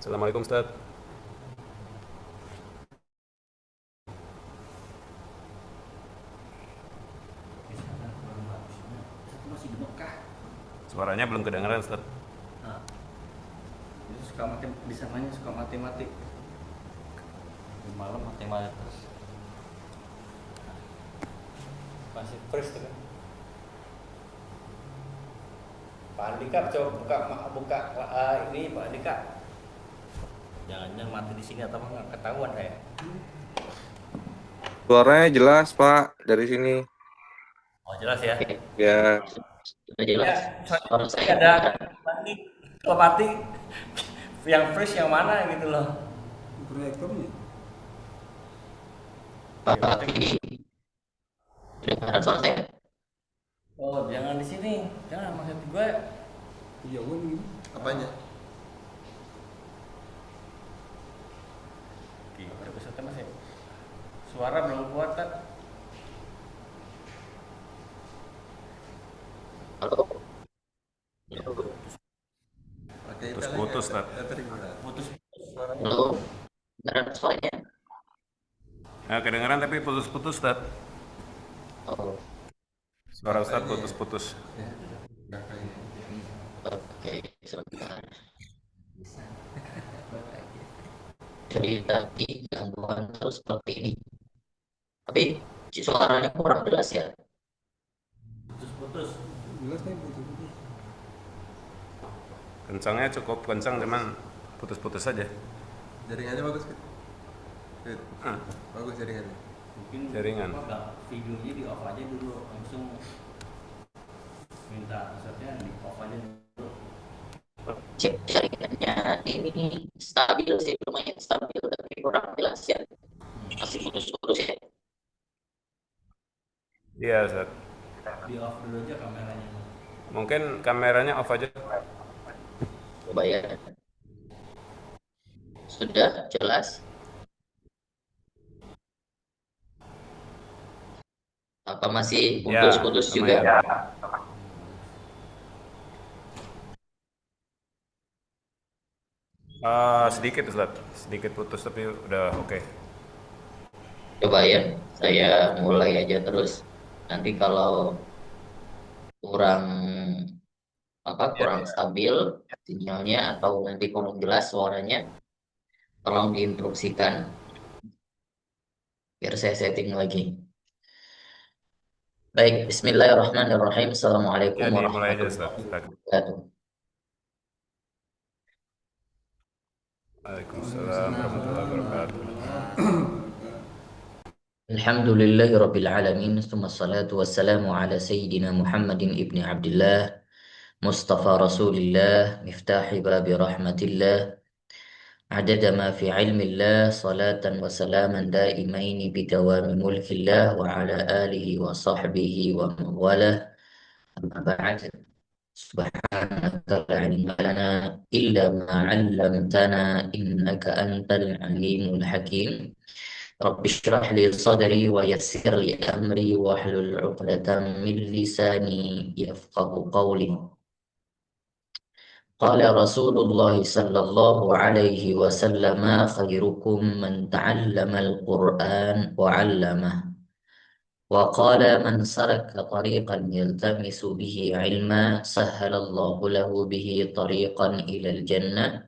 Assalamualaikum Ustaz. Di sana kurang bagusnya itu masih di Mekah. Suaranya belum kedengaran Ustaz. Nah, itu suka mati di sananya, suka mati-mati di malam, mati-mati terus. Masih fresh tuh kan. Pak Andika coba buka buka ini Pak Andika. Jangan-jangan mati di sini atau nggak ketahuan saya. Suaranya jelas, Pak, dari sini. Oh jelas ya. Oke, Ya, sudah jelas. Ya, Suara soalnya saya ada kedengaran. mati, kalau mati yang fresh yang mana gitu loh. Proyektornya. Iya, Pak berarti. Vidi, kedengaran suara saya. Oh jangan di sini, jangan maksud gue. Kejauhan gitu. Apanya? Gimana peserta mas ya? Suara belum kuat kan? Halo, Ya, halo, Pakai tali Putus-putus Ustaz. terdengar. putus suaranya. halo. Kedengaran suaranya? Kedengaran tapi putus-putus Ustaz. Oh, Suara Ustaz Makanya. putus-putus. Ya, makanya. oke, sebentar. Jadi tadi gangguan terus seperti ini. Tapi suaranya kurang jelas ya. Putus-putus. Jelas nih putus-putus. Kencangnya cukup kencang cuman putus-putus saja. Jaringannya bagus, Fit? Fit, Ah, bagus jaringannya. Mungkin Jaringan. apa enggak videonya di off aja dulu, langsung minta pesertanya di off aja dulu. Cek jaringannya ini stabil sih, lumayan stabil tapi kurang jelas ya. Masih putus-putus ya. Iya Ustaz. Di off dulu aja kameranya. Mungkin kameranya off aja. Coba ya. Sudah jelas. Apa masih Ya, putus-putus juga? lumayan. Sedikit Ustaz. Sedikit putus tapi udah oke. Coba ya, saya mulai aja terus. Nanti kalau kurang Ya, kurang stabil sinyalnya atau nanti kurang jelas suaranya, tolong diinstruksikan biar saya setting lagi. Baik, Bismillahirrahmanirrahim. ya Assalamualaikum dimulai aja warahmatullahi Ustaz. Silakan. wabarakatuh. Waalaikumsalam warahmatullahi wabarakatuh. Alhamdulillahirabbil alamin. Tsumma salatu wassalamu ala sayyidina Muhammadin ibni Abdullah Mustafa Rasulillah miftahi babi rahmatillah adada ma fi ilmillah salatan wa salaman daimaini bidawami mulkillah wa ala alihi wa sahbihi wa mawalah amma ba'd subhanaka la ilma lana illa ma 'allamtana innaka antal alimul hakim rabbi shrah li sadri wa yassir li amri wahlul 'uqdatam min lisani yafqahu qawli. Qala Rasulullah sallallahu alaihi wasallam khairukum man ta'allama al-Qur'an wa 'allamah wa qala man saraka tariqan yaltamisu bihi 'ilma sahhalallahu lahu bihi tariqan ila al-jannah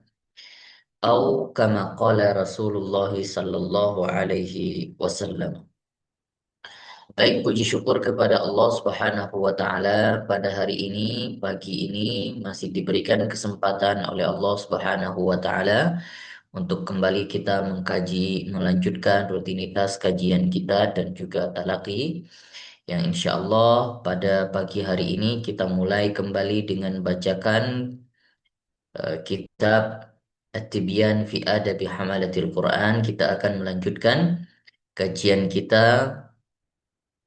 atau kama qala Rasulullah sallallahu alaihi wasallam. Baik, puji syukur kepada Allah Subhanahu wa Ta'ala. Pada hari ini, pagi ini, masih diberikan kesempatan oleh Allah Subhanahu wa Ta'ala untuk kembali kita mengkaji, melanjutkan rutinitas kajian kita dan juga talaqi. Yang insya Allah pada pagi hari ini kita mulai kembali dengan bacakan kitab At-Tibyan fi Adabi Hamalatil Quran. Kita akan melanjutkan kajian kita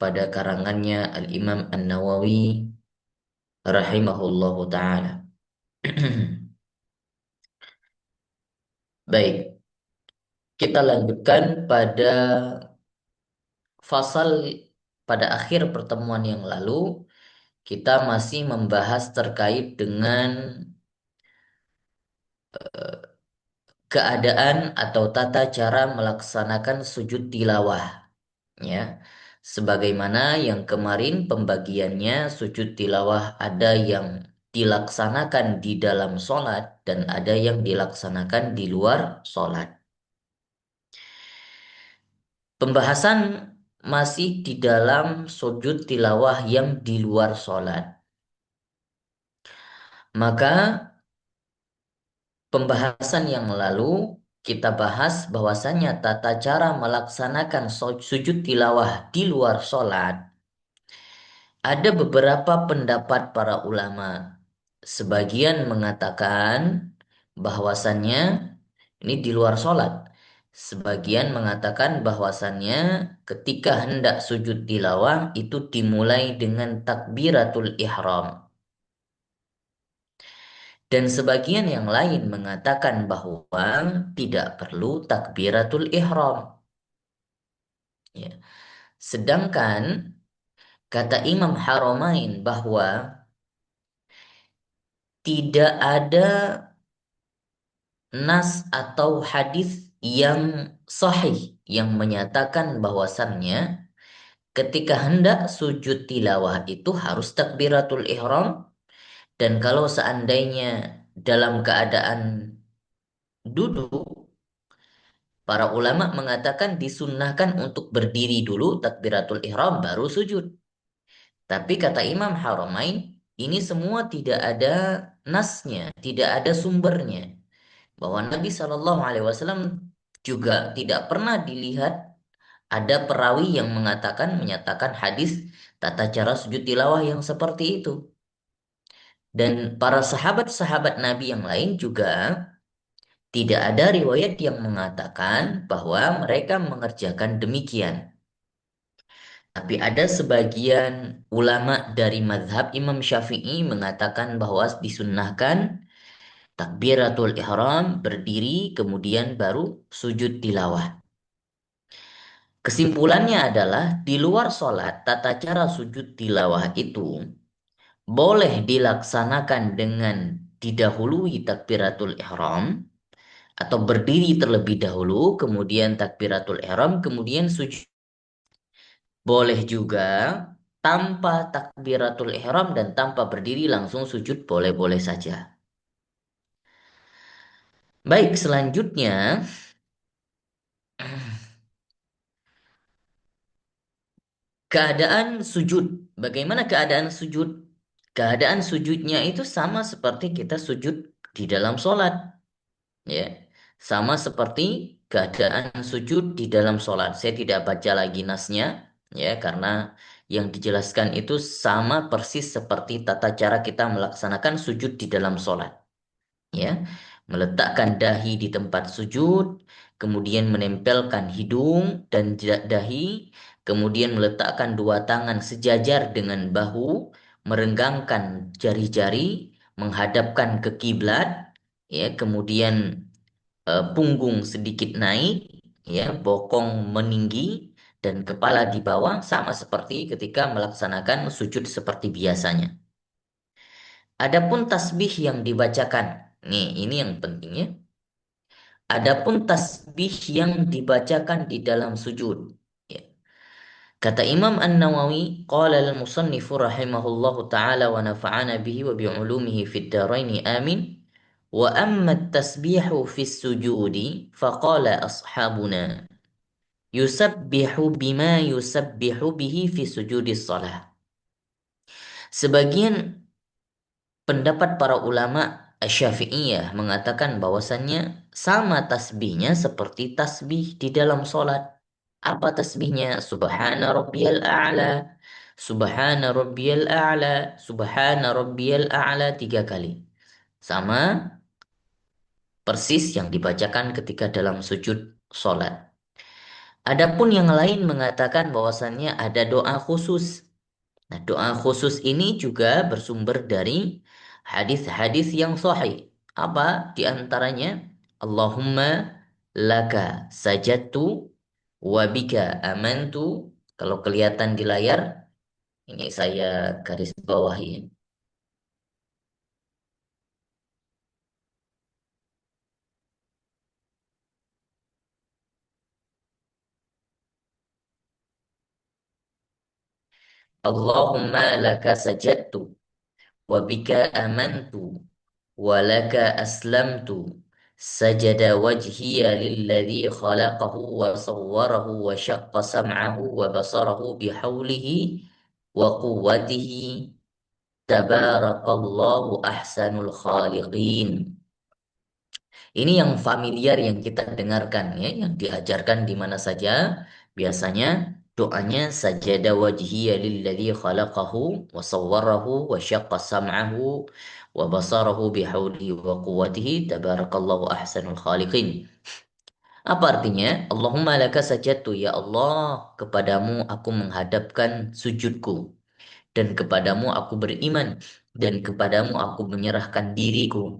pada karangannya Al-Imam An-Nawawi rahimahullahu taala. Baik, kita lanjutkan pada fasal pada akhir pertemuan yang lalu kita masih membahas terkait dengan keadaan atau tata cara melaksanakan sujud tilawah, ya. Sebagaimana yang kemarin pembagiannya sujud tilawah ada yang dilaksanakan di dalam sholat dan ada yang dilaksanakan di luar sholat. Pembahasan masih di dalam sujud tilawah yang di luar sholat. Maka pembahasan yang lalu kita bahas bahwasannya tata cara melaksanakan sujud tilawah di luar sholat. Ada beberapa pendapat para ulama. Sebagian mengatakan bahwasannya ini di luar sholat. Sebagian mengatakan bahwasannya ketika hendak sujud tilawah itu dimulai dengan takbiratul ihram. Dan sebagian yang lain mengatakan bahwa tidak perlu takbiratul ihram. Ya. Sedangkan kata Imam Haramain bahwa tidak ada nas atau hadis yang sahih yang menyatakan bahwasannya ketika hendak sujud tilawah itu harus takbiratul ihram, dan kalau seandainya dalam keadaan duduk, para ulama mengatakan disunnahkan untuk berdiri dulu takbiratul ihram baru sujud. Tapi kata Imam Haramain, ini semua tidak ada nasnya, tidak ada sumbernya. Bahwa Nabi Shallallahu Alaihi Wasallam juga tidak pernah dilihat ada perawi yang menyatakan hadis tata cara sujud tilawah yang seperti itu. Dan para sahabat-sahabat Nabi yang lain juga tidak ada riwayat yang mengatakan bahwa mereka mengerjakan demikian. Tapi ada sebagian ulama dari mazhab Imam Syafi'i mengatakan bahwa disunnahkan takbiratul ihram berdiri kemudian baru sujud tilawah. Kesimpulannya adalah di luar sholat tata cara sujud tilawah itu boleh dilaksanakan dengan didahului takbiratul ihram atau berdiri terlebih dahulu kemudian takbiratul ihram kemudian sujud. Boleh juga tanpa takbiratul ihram dan tanpa berdiri langsung sujud boleh-boleh saja. Baik, selanjutnya keadaan sujud. Bagaimana keadaan sujud? Keadaan sujudnya itu sama seperti kita sujud di dalam sholat. Ya, sama seperti keadaan sujud di dalam sholat. Saya tidak baca lagi nasnya, ya, karena yang dijelaskan itu sama persis seperti tata cara kita melaksanakan sujud di dalam sholat. Ya, meletakkan dahi di tempat sujud, kemudian menempelkan hidung dan dahi, kemudian meletakkan dua tangan sejajar dengan bahu, merenggangkan jari-jari, menghadapkan ke kiblat, ya, kemudian punggung sedikit naik, ya, bokong meninggi dan kepala di bawah sama seperti ketika melaksanakan sujud seperti biasanya. Adapun tasbih yang dibacakan, nih ini yang pentingnya. Adapun tasbih yang dibacakan di dalam sujud, ya. Kata Imam An-Nawawi, qala al-musannifu rahimahullahu ta'ala wa nafa'ana bihi wa bi'ulumihi fid daraini amin. Wa amma at-tasbihu fis sujudi faqala ashabuna yusabbihu bima yusabbihu bihi fi sujudis salah. Sebagian pendapat para ulama Syafi'iyah mengatakan bahwasannya sama tasbihnya seperti tasbih di dalam sholat. Apa tasbihnya? Subhana rabbiyal a'la, subhana rabbiyal a'la, subhana rabbiyal a'la 3 kali. Sama persis yang dibacakan ketika dalam sujud sholat. Adapun yang lain mengatakan bahwasannya ada doa khusus. Nah, doa khusus ini juga bersumber dari hadis-hadis yang sahih. Apa di antaranya? Allahumma laka sajadtu wa bika amantu. Kalau kelihatan di layar, ini saya garis bawahi. Allahumma laka sajadtu wa bika amantu wa laka aslamtu sajada wajhiya lilladhi khalaqahu wa sawwarahu wa syaqqa sam'ahu wa basarahu bihaulihi wa quwwatihi tabarakallahu ahsanul khaliqin. Ini yang familiar yang kita dengarkan ya, yang diajarkan di mana saja. Biasanya doanya sajada wajhiya lilladzi khalaqahu wa sawwarahu wa syaqqa sam'ahu wa basarahu bihaulihi wa quwwatihi tabarakallahu ahsanul khaliqin. Apa artinya? Allahumma laka sajadtu, ya Allah, kepadamu aku menghadapkan sujudku, dan kepadamu aku beriman, dan kepadamu aku menyerahkan diriku.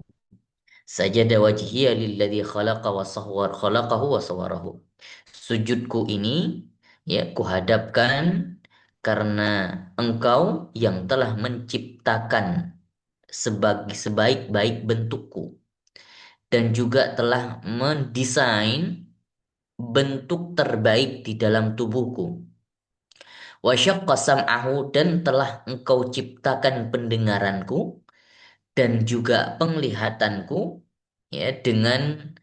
Sajada wajhiya lilladzi khalaqahu wa sawwarahu. Sujudku ini ya kuhadapkan karena engkau yang telah menciptakan sebagai sebaik-baik bentukku dan juga telah mendesain bentuk terbaik di dalam tubuhku. Wa syaqqa sam'ahu, dan telah engkau ciptakan pendengaranku dan juga penglihatanku ya dengan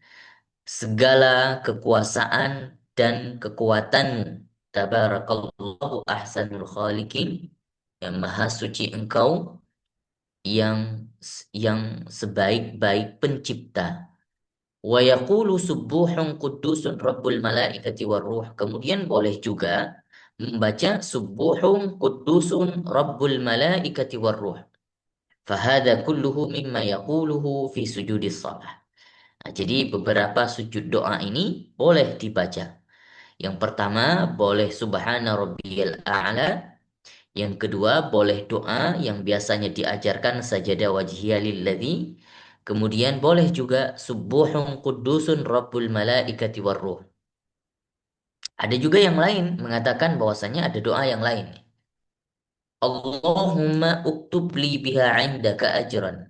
segala kekuasaan dan kekuatanmu. Tabarakallahu ahsanul khaliqin, yang maha suci engkau yang sebaik-baik pencipta. Wa yaqulu subuhun qudusun rabbul malaikati warruh. Kemudian boleh juga membaca subuhun qudusun rabbul malaikati warruh. Fahada kulluhu mimma yaquluhu fi sujudis salah. Nah, jadi beberapa sujud doa ini boleh dibaca. Yang pertama boleh subhana rabbiyal a'la. Yang kedua boleh doa yang biasanya diajarkan sajada wajhiya lilladzi. Kemudian boleh juga subuhun qudusun rabbul malaikati warruh. Ada juga yang lain mengatakan bahwasanya ada doa yang lain. Allahumma uktub li biha 'indaka ajran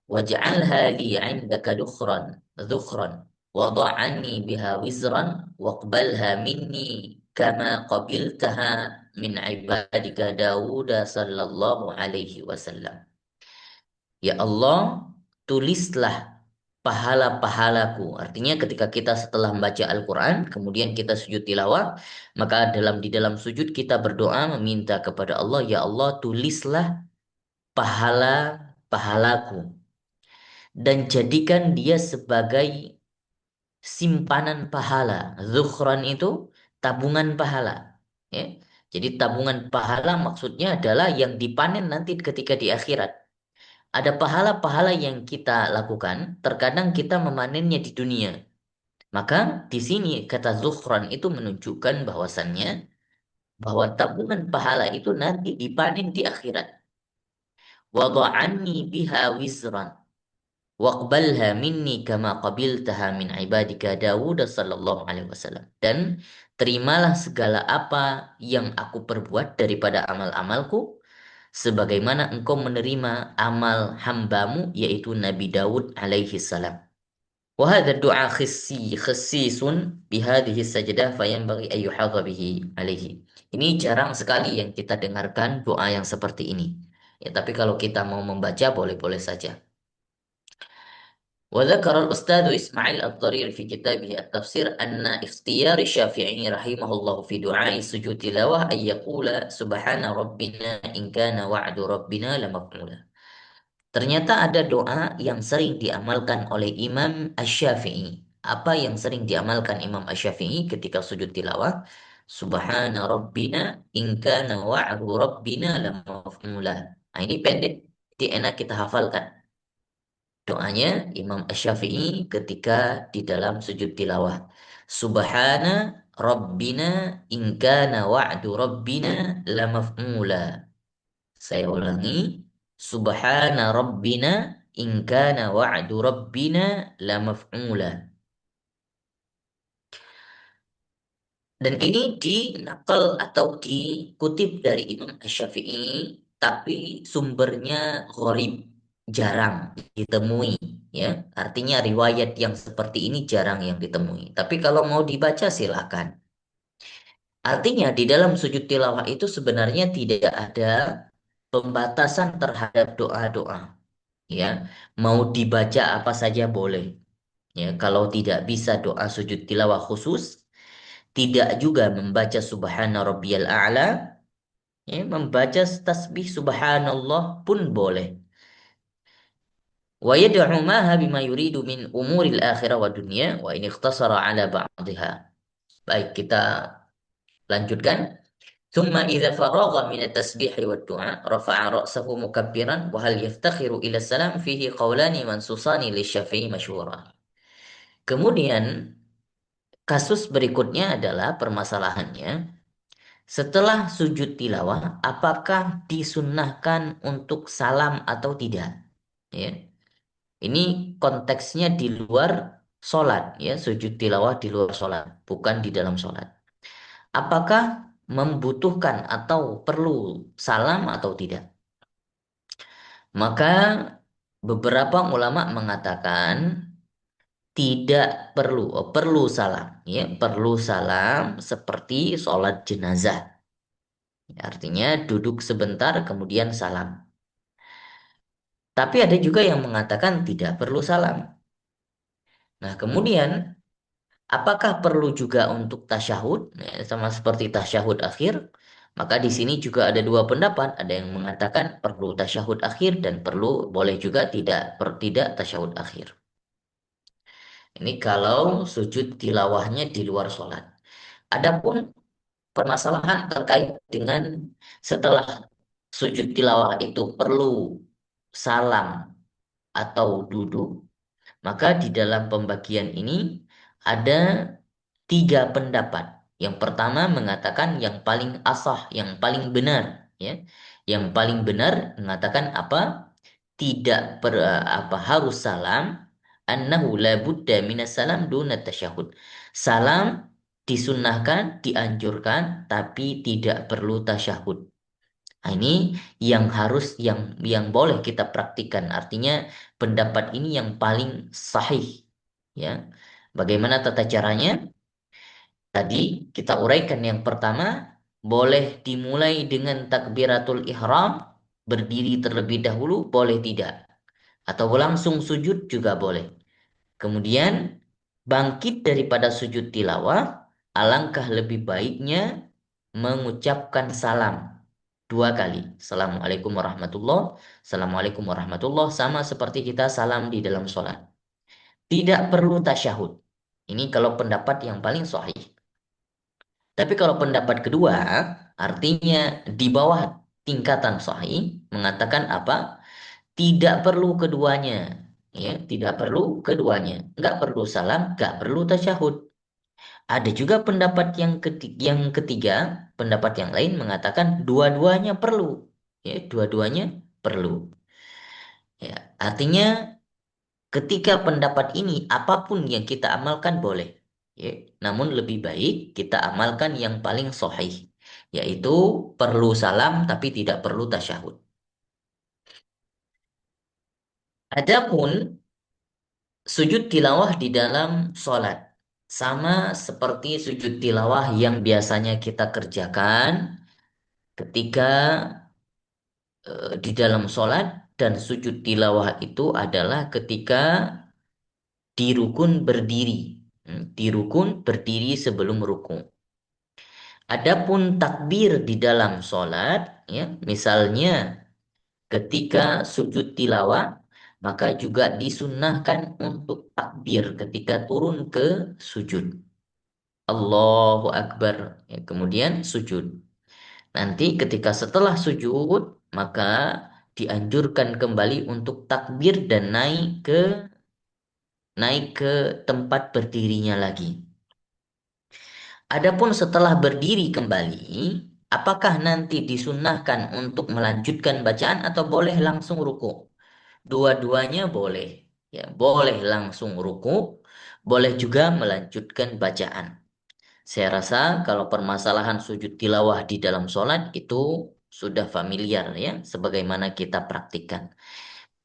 waj'alha li 'indaka dhukhran وضع عني بها وزرا واقبلها مني كما قبلتها من عبادك داود صلى الله عليه وسلم. Ya Allah, tulislah pahala-pahalaku. Artinya ketika kita setelah membaca Al-Quran, kemudian kita sujud tilawah, maka di dalam sujud kita berdoa meminta kepada Allah, ya Allah, tulislah pahala-pahalaku dan jadikan dia sebagai simpanan pahala. Zukhran itu tabungan pahala. Ya. Jadi tabungan pahala maksudnya adalah yang dipanen nanti ketika di akhirat. Ada pahala-pahala yang kita lakukan, terkadang kita memanennya di dunia. Maka di sini kata zukhran itu menunjukkan bahwasannya bahwa tabungan pahala itu nanti dipanen di akhirat. Wada'anni biha wizran waqbalha minni kama qabiltaha min ibadika Dawud sallallahu alaihi wasallam. Dan terimalah segala apa yang aku perbuat daripada amal-amalku sebagaimana engkau menerima amal hambamu yaitu Nabi Daud alaihi salam. Wa hadha du'a khissisun bihadhihi sajdah fayanbaghi an yuhadha bihi alaihi. Ini jarang sekali yang kita dengarkan doa yang seperti ini. Ya, tapi kalau kita mau membaca boleh-boleh saja. وذكر الأستاذ إسماعيل الضرير في كتابه التفسير أن اختيار الشافعي رحمه الله في دعاء سجود تلاوة أن يقول سبحان ربنا إن كان وعد ربنا لمفعولا. Ternyata ada doa yang sering diamalkan oleh Imam Asy-Syafi'i. Apa yang sering diamalkan Imam Asy-Syafi'i ketika sujud tilawah? Subhana rabbina in kana wa'du rabbina lamaf'ula. Nah, ini pendek, jadi enak kita hafalkan. Doanya Imam Asy-Syafi'i ketika di dalam sujud tilawah. Subhana rabbina in kana wa'du rabbina lamaf'ula. Saya ulangi. Subhana rabbina in kana wa'du rabbina lamaf'ula. Dan ini dinakal atau dikutip dari Imam Asy-Syafi'i, tapi sumbernya gharib, jarang ditemui. Ya, artinya riwayat yang seperti ini jarang yang ditemui. Tapi kalau mau dibaca silakan. Artinya di dalam sujud tilawah itu sebenarnya tidak ada pembatasan terhadap doa-doa. Ya, mau dibaca apa saja boleh. Ya, kalau tidak bisa doa sujud tilawah khusus, tidak juga membaca Subhana Rabbiyal A'la, ya, membaca tasbih Subhanallah pun boleh. Wa yad'u maha bima yuridu min umuril akhirah wa dunya wa in ikhtasara ala ba'dihha. Baik, kita lanjutkan. ثم إذا فرغ من التسبيح والدعاء رفع رأسه مكبرا وهل يفتخر إلى السلام فيه قولان منصوصان للشافعي مشهورا. Kemudian kasus berikutnya adalah permasalahannya setelah sujud tilawah apakah disunnahkan untuk salam atau tidak? Ya. Ini konteksnya di luar sholat, ya, sujud tilawah di luar sholat, bukan di dalam sholat. Apakah membutuhkan atau perlu salam atau tidak? Maka beberapa ulama mengatakan tidak perlu, perlu salam, ya, perlu salam seperti sholat jenazah. Artinya duduk sebentar kemudian salam. Tapi ada juga yang mengatakan tidak perlu salam. Nah, kemudian apakah perlu juga untuk tasyahud? Ya, sama seperti tasyahud akhir. Maka di sini juga ada dua pendapat. Ada yang mengatakan perlu tasyahud akhir dan perlu boleh juga tidak tasyahud akhir. Ini kalau sujud tilawahnya di luar sholat. Adapun permasalahan terkait dengan setelah sujud tilawah itu perlu salam atau duduk, maka di dalam pembagian ini ada tiga pendapat. Yang pertama mengatakan yang paling asah, yang paling benar, ya. Yang paling benar mengatakan apa? Tidak harus salam, annahu la budda minas salam duna tasyahud. Salam disunnahkan, dianjurkan, tapi tidak perlu tasyahud. Nah, ini yang harus yang boleh kita praktikkan. Artinya pendapat ini yang paling sahih, ya. Bagaimana tata caranya? Tadi kita uraikan yang pertama, boleh dimulai dengan takbiratul ihram, berdiri terlebih dahulu, boleh tidak. Atau langsung sujud juga boleh. Kemudian bangkit daripada sujud tilawah, alangkah lebih baiknya mengucapkan salam dua kali. Assalamualaikum warahmatullah, Assalamualaikum warahmatullah, sama seperti kita salam di dalam sholat. Tidak perlu tasyahud. Ini kalau pendapat yang paling sahih. Tapi kalau pendapat kedua, artinya di bawah tingkatan sahih, mengatakan apa? Tidak perlu keduanya. Ya, tidak perlu keduanya. Nggak perlu salam, nggak perlu tasyahud. Ada juga pendapat yang ketiga, pendapat yang lain mengatakan dua-duanya perlu. Ya, dua-duanya perlu. Ya, artinya ketika pendapat ini apapun yang kita amalkan boleh. Ya, namun lebih baik kita amalkan yang paling sahih, yaitu perlu salam tapi tidak perlu tasyahud. Adapun sujud tilawah di dalam sholat sama seperti sujud tilawah yang biasanya kita kerjakan ketika di dalam sholat, dan sujud tilawah itu adalah ketika di rukun berdiri. Di rukun berdiri sebelum rukun. Adapun takbir di dalam sholat, ya, misalnya ketika sujud tilawah, maka juga disunnahkan untuk takbir ketika turun ke sujud. Allahu Akbar. Ya, kemudian sujud. Nanti ketika setelah sujud, maka dianjurkan kembali untuk takbir dan naik ke tempat berdirinya lagi. Adapun setelah berdiri kembali, apakah nanti disunnahkan untuk melanjutkan bacaan atau boleh langsung ruku? Dua-duanya boleh. Ya, boleh langsung ruku, boleh juga melanjutkan bacaan. Saya rasa kalau permasalahan sujud tilawah di dalam sholat itu sudah familiar, ya, sebagaimana kita praktikkan.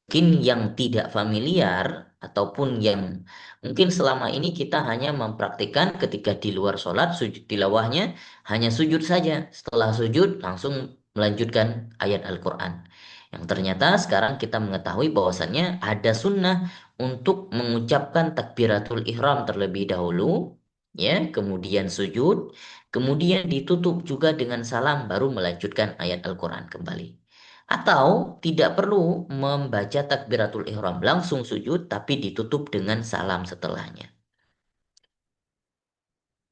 mungkin yang tidak familiar ataupun yang mungkin selama ini kita hanya mempraktikkan ketika di luar sholat sujud tilawahnya hanya sujud saja. Setelah sujud langsung melanjutkan ayat Al-Quran. Yang ternyata sekarang kita mengetahui bahwasannya ada sunnah untuk mengucapkan takbiratul ihram terlebih dahulu, ya, kemudian sujud, kemudian ditutup juga dengan salam baru melanjutkan ayat Al-Quran kembali. Atau tidak perlu membaca takbiratul ihram langsung sujud tapi ditutup dengan salam setelahnya.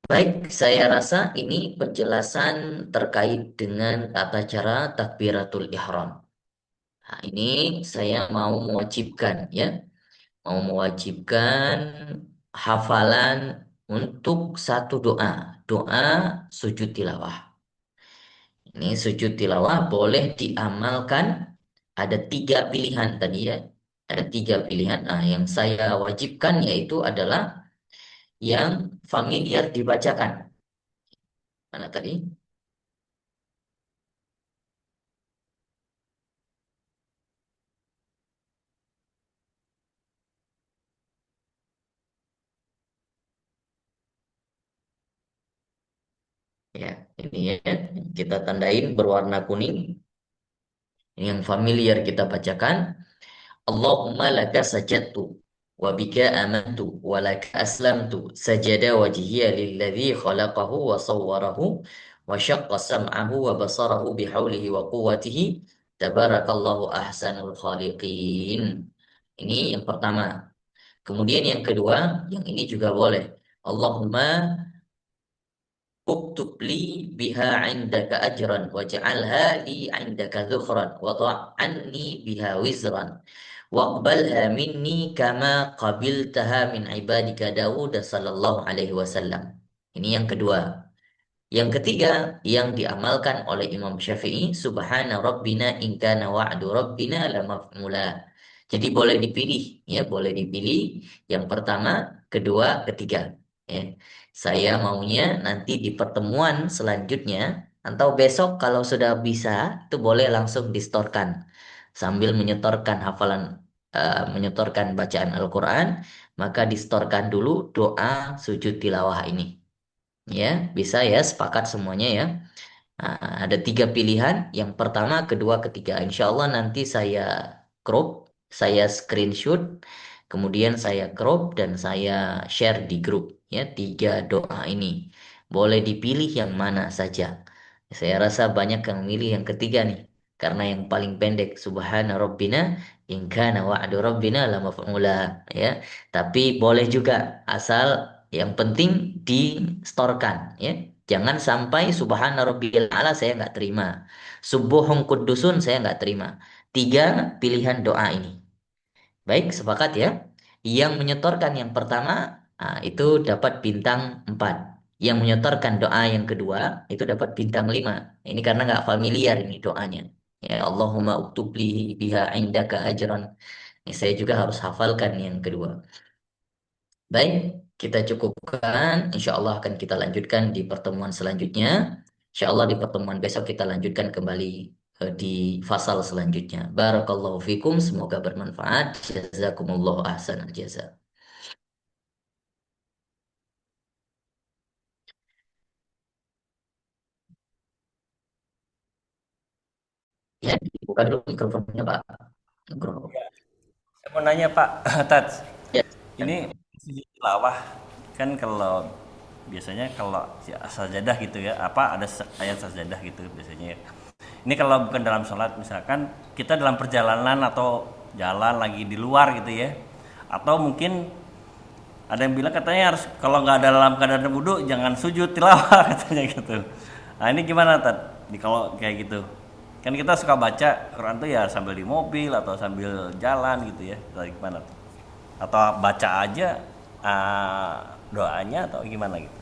Baik, saya rasa ini penjelasan terkait dengan tata cara takbiratul ihram. Nah, ini saya mau mewajibkan ya, mau mewajibkan hafalan untuk satu doa, doa sujud tilawah. Ini sujud tilawah boleh diamalkan. Ada tiga pilihan tadi ya. Ada tiga pilihan. Nah, yang saya wajibkan yaitu adalah yang familiar dibacakan. Mana tadi? Ya, ini ya. Kita tandain berwarna kuning. Ini yang familiar kita bacakan. Allahumma laka sajadtu wa bika amantu wa laka aslamtu sajada wajhiya lilladzi khalaqahu wa sawwarahu wa syaqqa sam'ahu wa basarahu bihaulihi wa quwwatihi tabarakallahu ahsanul khaliqin. Ini yang pertama. Kemudian yang kedua, yang ini juga boleh. Allahumma uktub li biha indaka ajran waj'alha li indaka dhukhran wa anni biha wizran waqbalha minni kama qabiltaha min ibadika Dawud sallallahu alaihi wasallam. Ini yang kedua. Yang ketiga yang diamalkan oleh Imam Syafi'i, subhana rabbina in kana wa'du rabbina la maf'ula. Jadi boleh dipilih ya, boleh dipilih yang pertama, kedua, ketiga ya. Saya maunya nanti di pertemuan selanjutnya atau besok kalau sudah bisa itu boleh langsung distorkan sambil menyetorkan hafalan, menyetorkan bacaan Al-Quran, maka distorkan dulu doa sujud tilawah ini. Ya, bisa ya, sepakat semuanya ya. Nah, ada tiga pilihan. Yang pertama, kedua, ketiga. Insya Allah nanti saya crop, saya screenshot, kemudian saya crop dan saya share di grup. Ya, tiga doa ini. Boleh dipilih yang mana saja. Saya rasa banyak yang milih yang ketiga nih. Karena yang paling pendek, Subhana Rabbina, in kana wa'du Rabbina la maf'ula. Ya, tapi boleh juga asal yang penting distorkan ya. Jangan sampai subhana rabbiyal a'la saya nggak terima. Subuhun kudusun saya nggak terima. Tiga pilihan doa ini. Baik, sepakat ya. Yang menyetorkan yang pertama itu dapat bintang 4. Yang menyetorkan doa yang kedua itu dapat bintang 5. Ini karena nggak familiar ini doanya. Ya Allahumma uktub li biha indaka ajran. Ini saya juga harus hafalkan yang kedua. Baik, kita cukupkan. Insya Allah akan kita lanjutkan di pertemuan selanjutnya. Insya Allah di pertemuan besok kita lanjutkan kembali di fasal selanjutnya. Barakallahu fikum. Semoga bermanfaat. Jazakumullahu ahsanal jaza. Ya, buka dulu mikrofonnya Pak. Mikrofonnya. Saya mau nanya Pak Tats, Ya, ini sujud tilawah kan kalau biasanya kalau sajadah gitu ya, apa ada ayat sajadah gitu biasanya ya. Ini kalau bukan dalam sholat, misalkan kita dalam perjalanan atau jalan lagi di luar gitu ya, atau mungkin ada yang bilang katanya harus kalau nggak ada dalam keadaan wudhu jangan sujud tilawah katanya gitu. Nah ini gimana Tat? Di kalau kayak gitu, kan kita suka baca Quran tuh ya sambil di mobil atau sambil jalan gitu ya, atau gimana? Atau baca aja doanya atau gimana gitu?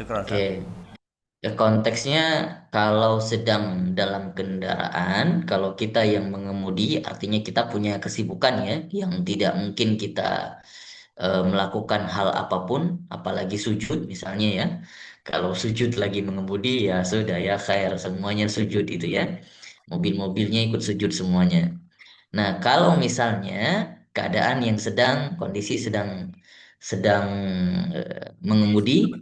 Syukron. oke. Ya, konteksnya kalau sedang dalam kendaraan, kalau kita yang mengemudi, artinya kita punya kesibukan ya, yang tidak mungkin kita melakukan hal apapun, apalagi sujud misalnya ya. Kalau sujud lagi mengemudi ya sudah ya khair semuanya sujud itu ya. Mobil-mobilnya ikut sujud semuanya. Nah, kalau misalnya keadaan yang kondisi sedang sedang mengemudi,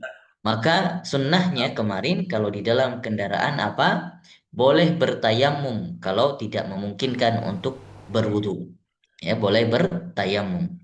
maka sunnahnya kemarin kalau di dalam kendaraan apa? Boleh bertayamum kalau tidak memungkinkan untuk berwudu. Ya, boleh bertayamum.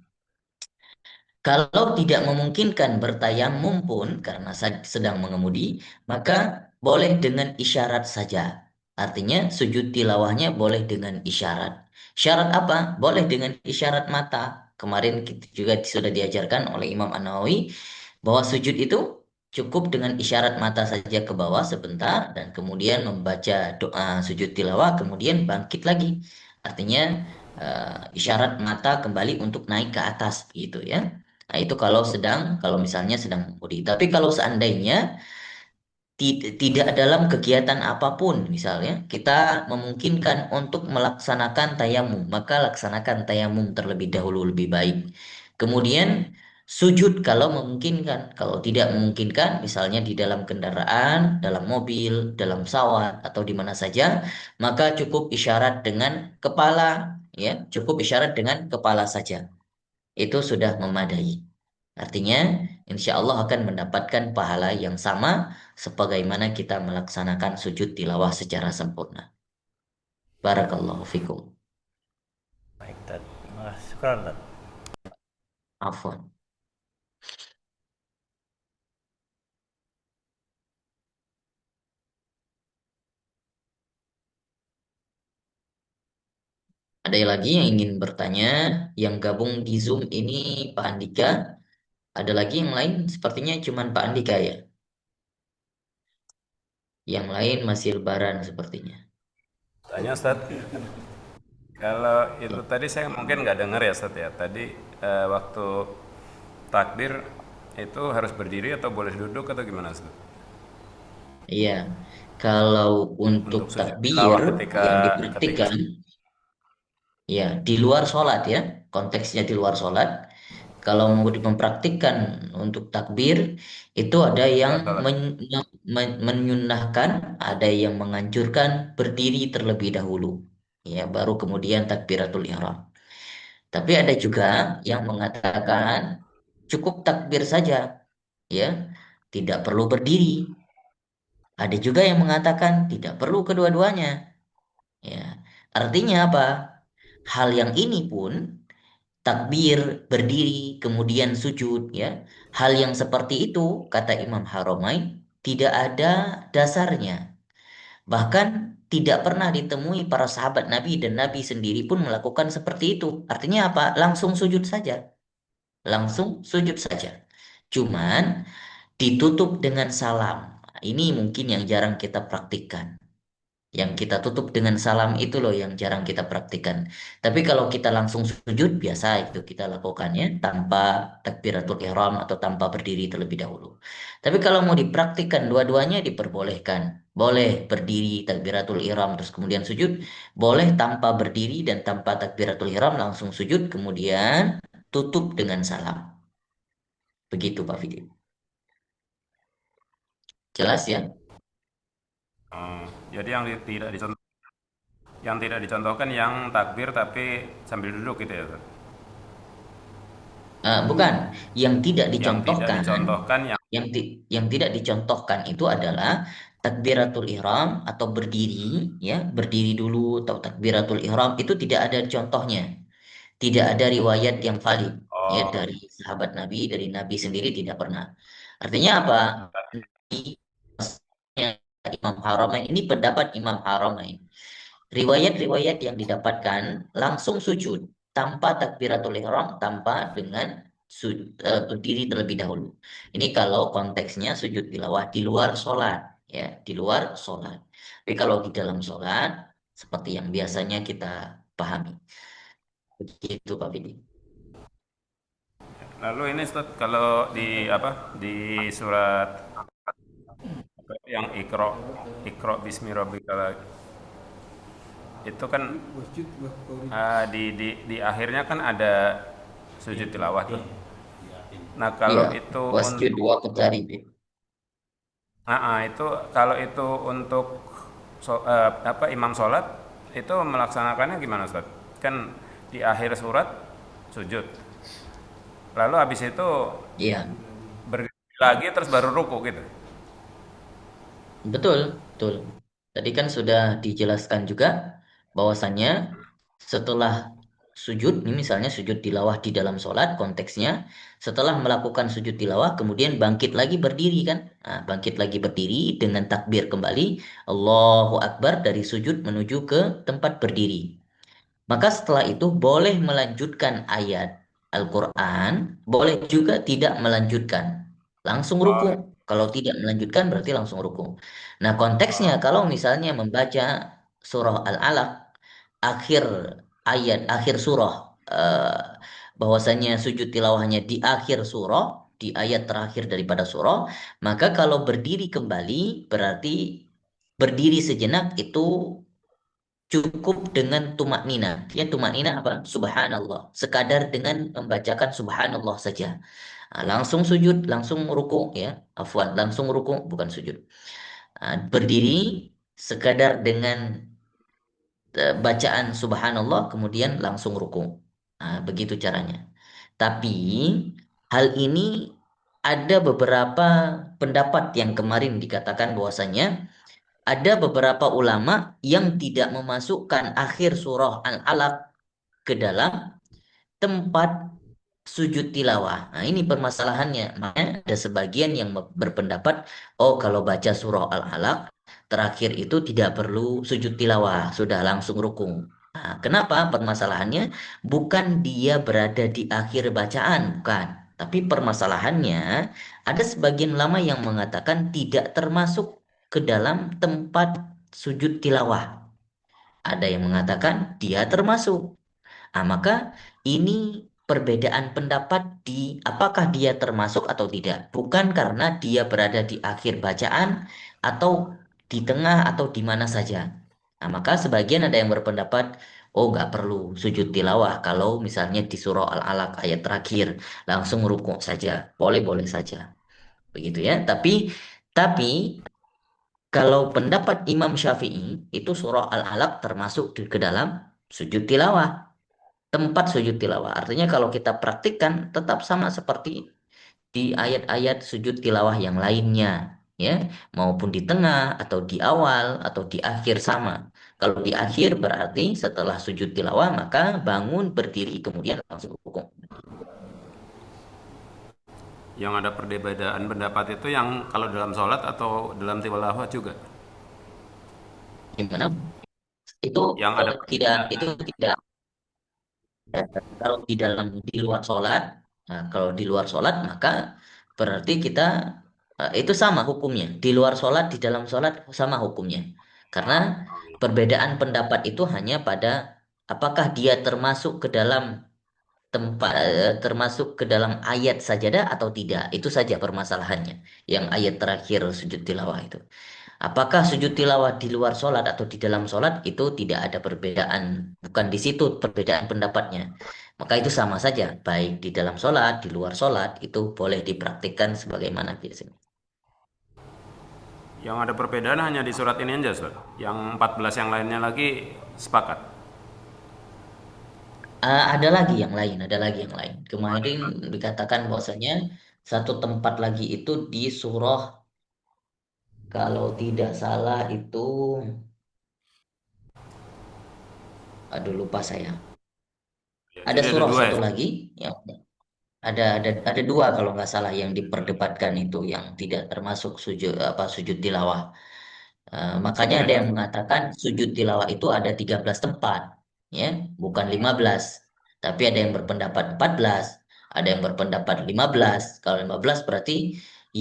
Kalau tidak memungkinkan bertayamum pun karena sedang mengemudi, maka boleh dengan isyarat saja. Artinya sujud tilawahnya boleh dengan isyarat. Syarat apa? Boleh dengan isyarat mata. Kemarin kita juga sudah diajarkan oleh Imam An-Nawawi bahwa sujud itu cukup dengan isyarat mata saja ke bawah sebentar dan kemudian membaca doa sujud tilawah, kemudian bangkit lagi. Artinya isyarat mata kembali untuk naik ke atas gitu ya. Nah, itu kalau misalnya sedang mengemudi. Tapi kalau seandainya tidak dalam kegiatan apapun, misalnya kita memungkinkan untuk melaksanakan tayamum, maka laksanakan tayamum terlebih dahulu lebih baik. Kemudian sujud kalau memungkinkan. Kalau tidak memungkinkan, misalnya di dalam kendaraan, dalam mobil, dalam pesawat, atau di mana saja, maka cukup isyarat dengan kepala, ya, cukup isyarat dengan kepala saja. Itu sudah memadai. Artinya, insya Allah akan mendapatkan pahala yang sama sebagaimana kita melaksanakan sujud tilawah secara sempurna. Barakallahu fikum. Baik, Tad. Syukran, Tad. Afwan. Ada lagi yang ingin bertanya, yang gabung di Zoom ini Pak Andika. Ada lagi yang lain, sepertinya cuma Pak Andika ya. Yang lain masih lebaran sepertinya. Tanya Ustaz, kalau itu tadi saya mungkin nggak dengar ya Ustaz ya. Tadi waktu takbir itu harus berdiri atau boleh duduk atau gimana Ustaz? Iya, kalau untuk Untuk sujud takbir tilawah ketika yang ketika dipraktikkan, ya di luar sholat ya, konteksnya di luar sholat. Kalau mau mempraktikkan untuk takbir, itu ada yang luar salat. menyunnahkan, ada yang menganjurkan berdiri terlebih dahulu. Ya, baru kemudian takbiratul ihram. Tapi ada juga yang mengatakan cukup takbir saja, ya, tidak perlu berdiri. Ada juga yang mengatakan tidak perlu kedua-duanya. Ya, artinya apa? Hal yang ini pun takbir, berdiri, kemudian sujud, ya. Hal yang seperti itu, kata Imam Haramain, tidak ada dasarnya. Bahkan tidak pernah ditemui para sahabat Nabi dan Nabi sendiri pun melakukan seperti itu. Artinya apa? Langsung sujud saja. Langsung sujud saja. Cuman ditutup dengan salam. Ini mungkin yang jarang kita praktikkan. Yang kita tutup dengan salam itu loh yang jarang kita praktikkan. Tapi kalau kita langsung sujud, biasa itu kita lakukannya tanpa takbiratul ihram atau tanpa berdiri terlebih dahulu. Tapi kalau mau dipraktikkan dua-duanya diperbolehkan. Boleh berdiri takbiratul ihram terus kemudian sujud. Boleh tanpa berdiri dan tanpa takbiratul ihram langsung sujud kemudian tutup dengan salam. Begitu Pak Fidi. Jelas ya? Jadi yang tidak dicontohkan yang takbir tapi sambil duduk gitu ya Ustaz? Bukan, yang tidak Yang tidak dicontohkan. dicontohkan yang Yang tidak dicontohkan itu adalah takbiratul ihram atau berdiri, ya, berdiri dulu atau takbiratul ihram itu tidak ada contohnya. Tidak ada riwayat yang valid ya oh dari sahabat Nabi, dari Nabi sendiri tidak pernah. Artinya apa? Imam Haramain ini pendapat Imam Haramain. Riwayat-riwayat yang didapatkan langsung sujud tanpa takbiratul ihram, tanpa dengan berdiri terlebih dahulu. Ini kalau konteksnya sujud tilawah di luar sholat, ya, di luar sholat. Tapi kalau di dalam sholat, seperti yang biasanya kita pahami. Begitu Pak Bidi. lalu ini Ustaz kalau di apa di surat yang Iqra bismi rabbikal itu kan Wasjud wa qauli. di akhirnya kan ada sujud tilawah tuh. Nah, kalau Iya, itu wasjud untuk wa qatarib. itu kalau itu untuk apa imam sholat itu melaksanakannya gimana Ustaz? Kan di akhir surat sujud. Lalu habis itu Iya, berdiri lagi terus baru ruku gitu. betul, betul. Tadi kan sudah dijelaskan juga bahwasannya setelah sujud, ini misalnya sujud tilawah di dalam sholat konteksnya, setelah melakukan sujud tilawah kemudian bangkit lagi berdiri kan. Nah, bangkit lagi berdiri dengan takbir kembali, Allahu Akbar dari sujud menuju ke tempat berdiri. Maka setelah itu boleh melanjutkan ayat Al-Quran, boleh juga tidak melanjutkan. Langsung Oh, ruku. Kalau tidak melanjutkan berarti langsung ruku. Nah konteksnya kalau misalnya membaca surah Al-Alaq, akhir akhir surah, bahwasanya sujud tilawahnya di akhir surah, di ayat terakhir daripada surah, maka kalau berdiri kembali berarti berdiri sejenak itu cukup dengan tumak nina. Ya, tumak nina apa? Subhanallah. Sekadar dengan membacakan subhanallah saja. Ah, langsung sujud, langsung ruku ya. Afwan, langsung ruku bukan sujud. Ah, berdiri sekadar dengan bacaan subhanallah kemudian langsung ruku. Ah, begitu caranya. Tapi hal ini ada beberapa pendapat yang kemarin dikatakan bahwasanya ada beberapa ulama yang tidak memasukkan akhir surah Al-Alaq ke dalam tempat sujud tilawah. Nah, ini permasalahannya. Makanya ada sebagian yang berpendapat, oh kalau baca surah Al-Alaq terakhir itu tidak perlu sujud tilawah, sudah langsung rukun. Nah, kenapa permasalahannya? Bukan dia berada di akhir bacaan, bukan. Tapi permasalahannya ada sebagian ulama yang mengatakan tidak termasuk ke dalam tempat sujud tilawah. Ada yang mengatakan dia termasuk. Nah, maka ini perbedaan pendapat di apakah dia termasuk atau tidak. Bukan karena dia berada di akhir bacaan atau di tengah atau di mana saja. Nah, maka sebagian ada yang berpendapat, oh nggak perlu sujud tilawah kalau misalnya di surah Al-Alaq ayat terakhir langsung rukuk saja. Boleh-boleh saja. Begitu ya. Tapi kalau pendapat Imam Syafi'i itu surah Al-Alaq termasuk ke dalam sujud tilawah, tempat sujud tilawah. Artinya kalau kita praktikkan tetap sama seperti di ayat-ayat sujud tilawah yang lainnya, ya, maupun di tengah atau di awal atau di akhir sama. Kalau di akhir berarti setelah sujud tilawah maka bangun berdiri kemudian langsung rukuk. yang ada perbedaan pendapat itu yang kalau dalam sholat atau dalam tilawah juga. Gimana? Itu Yang ada tidak perbedaan. itu tidak kalau di dalam di luar sholat, nah, kalau di luar sholat maka berarti kita itu sama hukumnya. Di luar sholat, di dalam sholat sama hukumnya. Karena Oh, gitu. perbedaan pendapat itu hanya pada apakah dia termasuk ke dalam tempat termasuk ke dalam ayat sajadah atau tidak. Itu saja permasalahannya. Yang ayat terakhir sujud tilawah itu. Apakah sujud tilawah di luar sholat atau di dalam sholat itu tidak ada perbedaan, bukan di situ perbedaan pendapatnya. Maka itu sama saja, baik di dalam sholat, di luar sholat itu boleh dipraktikkan sebagaimana biasanya. Yang ada perbedaan hanya di surat ini aja, Ustaz. Yang 14 yang lainnya lagi sepakat. Ada lagi yang lain, ada lagi yang lain. Kemarin dikatakan bahwasanya satu tempat lagi itu di surah, kalau tidak salah itu, aduh lupa saya. Ya, Ada jadi ada surah dua ya. satu lagi yang ada dua kalau nggak salah yang diperdebatkan itu yang tidak termasuk sujud tilawah. Makanya ada yang mengatakan sujud tilawah itu ada 13 tempat, ya, bukan 15. Tapi ada yang berpendapat 14, ada yang berpendapat 15. Kalau 15 berarti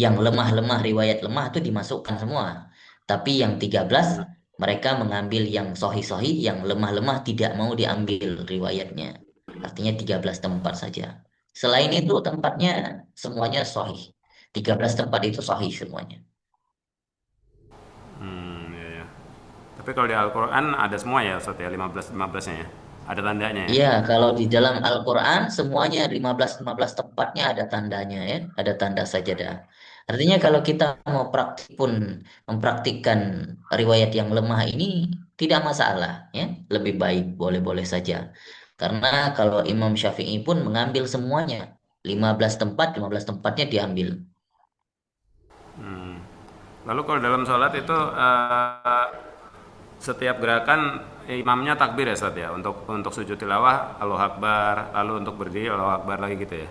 yang lemah-lemah riwayat lemah itu dimasukkan semua. Tapi yang 13 mereka mengambil yang sohi-sohi, yang lemah-lemah tidak mau diambil riwayatnya. Artinya 13 tempat saja. Selain itu tempatnya semuanya sohi. 13 tempat itu sohi semuanya. Ya, ya. Tapi kalau di Al-Quran ada semua ya Ustaz ya, 15-15-nya ya. Ada tandanya ya? Iya, kalau di dalam Al-Quran semuanya 15 tempatnya ada tandanya ya, ada tanda sajadah. Artinya kalau kita mau praktik pun mempraktikkan riwayat yang lemah ini tidak masalah ya, lebih baik boleh-boleh saja. Karena kalau Imam Syafi'i pun mengambil semuanya, 15 tempat, 15 tempatnya diambil. Lalu kalau dalam sholat itu setiap gerakan imamnya takbir ya Ustaz ya? Untuk sujud tilawah Allahu Akbar, lalu untuk berdiri Allahu Akbar lagi gitu ya?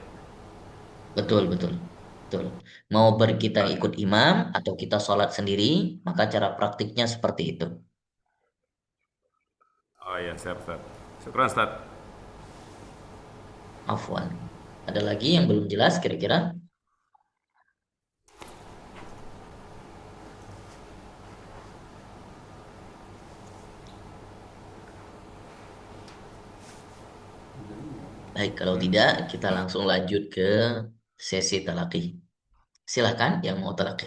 Betul, betul, betul. Mau kita ikut imam atau kita sholat sendiri, maka cara praktiknya seperti itu. Oh iya, siap Ustaz. Syukran Ustaz. Afwan. Ada lagi yang belum jelas kira-kira? Baik, kalau tidak kita langsung lanjut ke sesi talaki. Silahkan yang mau talaki.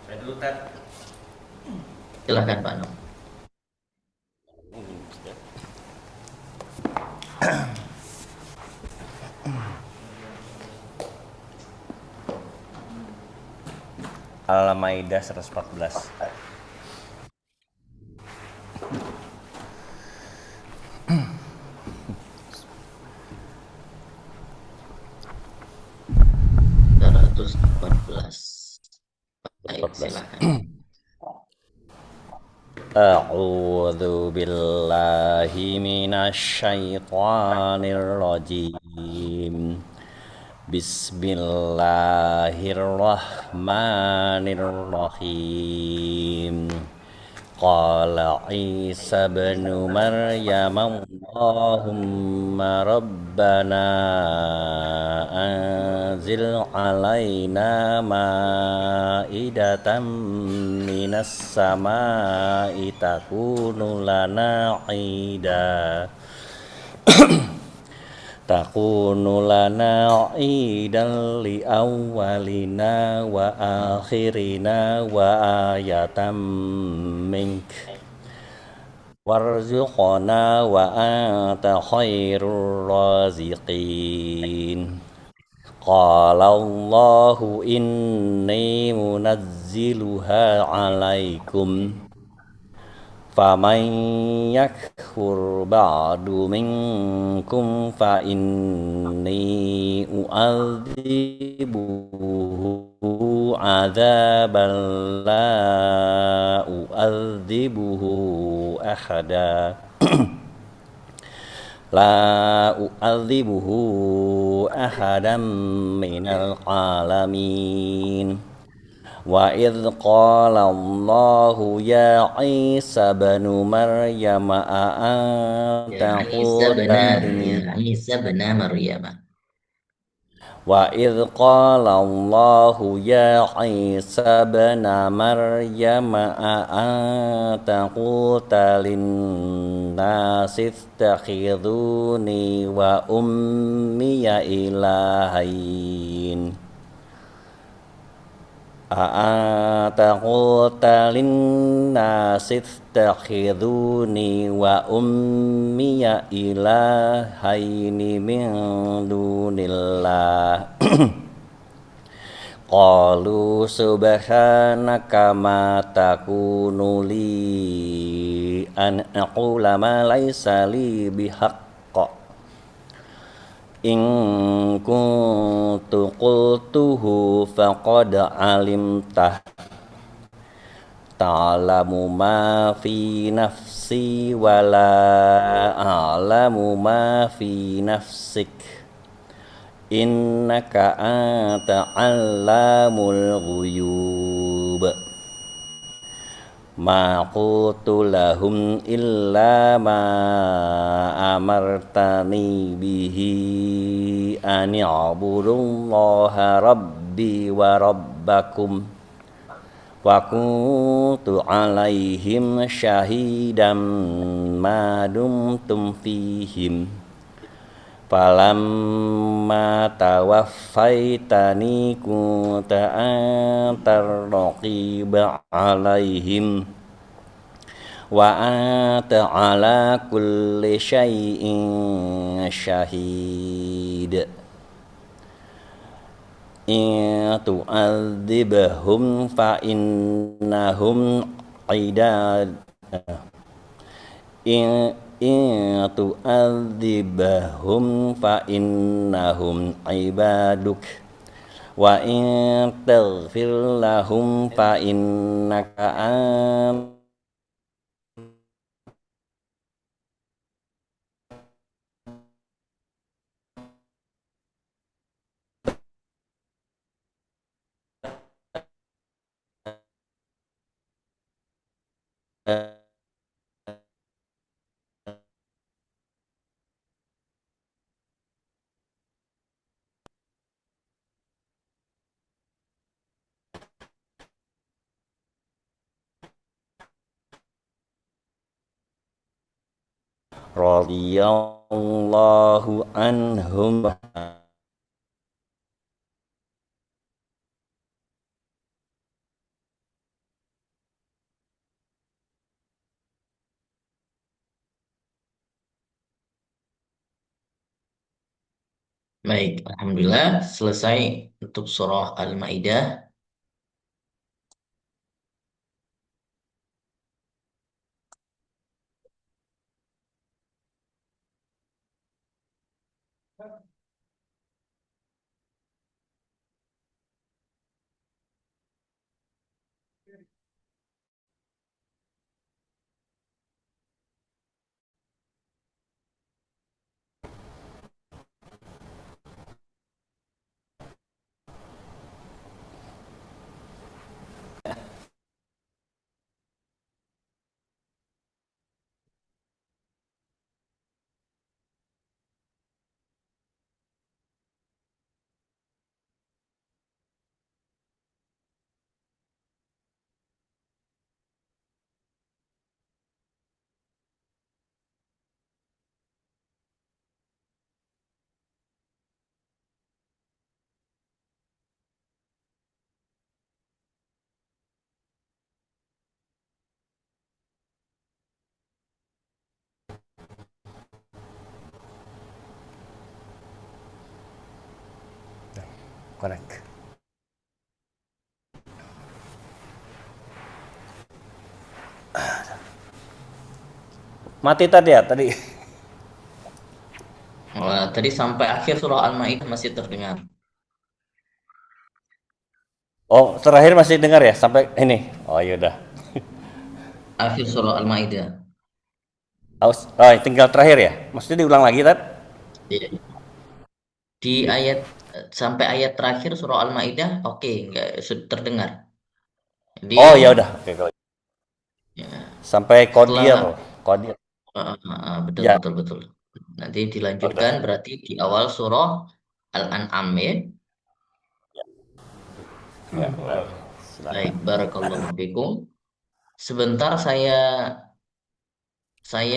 Saya dulu Ted. Silahkan Pak Nom. Al-Maidah 114. Seratus empat belas. Baik, silahkan. A'udzu billahi minasyaitonir rajim. Bismillahirrahmanirrahim. Qala Isa bin Maryam Allahumma rabbana anzil alaina ma'idatan minas sama'i takunu lana 'ida takunu lana idan li awwalina wa akhirina wa ayatan mink warzuqna wa anta khairur raziqin. Qala Allahu inni munazziluha alaikum faman yakfur ba'du minkum fa inni u'adzibuhu adzaban la u'adzibuhu ahada la u'adzibuhu ahadan minal alamin. Wa idh qala Allahu ya Isa bin Maryam a anta qulta Isa benar Maryam. Wa idh qala Allahu ya Isa bin Maryam a anta qulta lin-nasi ittakhidhuni wa ummiya ilahain A'anta qulta lin-nasi ittakhidhuni wa ummiya ilahaini min dunillah Qalu subhanaka ma takunu li an aqula ma laysa li bihaqq in kuntu qultuhu faqad alimtah ta'lamu ma fi nafsi wa la a'lamu ma fi nafsik innaka anta 'allamul ghuyub. Ma qultu lahum illa ma amartani bihi an i'budullaha rabbi wa rabbakum wa kuntu alaihim syahidan ma dumtum fihim Falamma tawaffaitani kunta antar raqiba alaihim wa anta ala kulli syai'in syahid. In tu'adzibhum fa innahum idad in tu'adzibhum fa innahum ibaduk wa in taghfir lahum fa innaka radhiyallahu anhum. Baik, alhamdulillah selesai untuk surah Al-Maidah. Correct. Mati tadi ya tadi. Wah, tadi sampai akhir surah Al-Maidah masih terdengar. Oh, terakhir masih dengar ya sampai ini. Oh, iya udah. Akhir surah Al-Maidah. Oh, tinggal terakhir ya. Maksudnya diulang lagi, Tat? Iya. Di ayat sampai ayat terakhir surah Al-Maidah, oke, nggak terdengar. Jadi Oh, ya udah. Oke, kalau ya, sampai Qadir. setelah Qadir. betul Ya, betul betul. Nanti udah. dilanjutkan berarti di awal surah Al-An'am ya. Ya, udah. Baik, Silakan. barakallahu fikum. Sebentar saya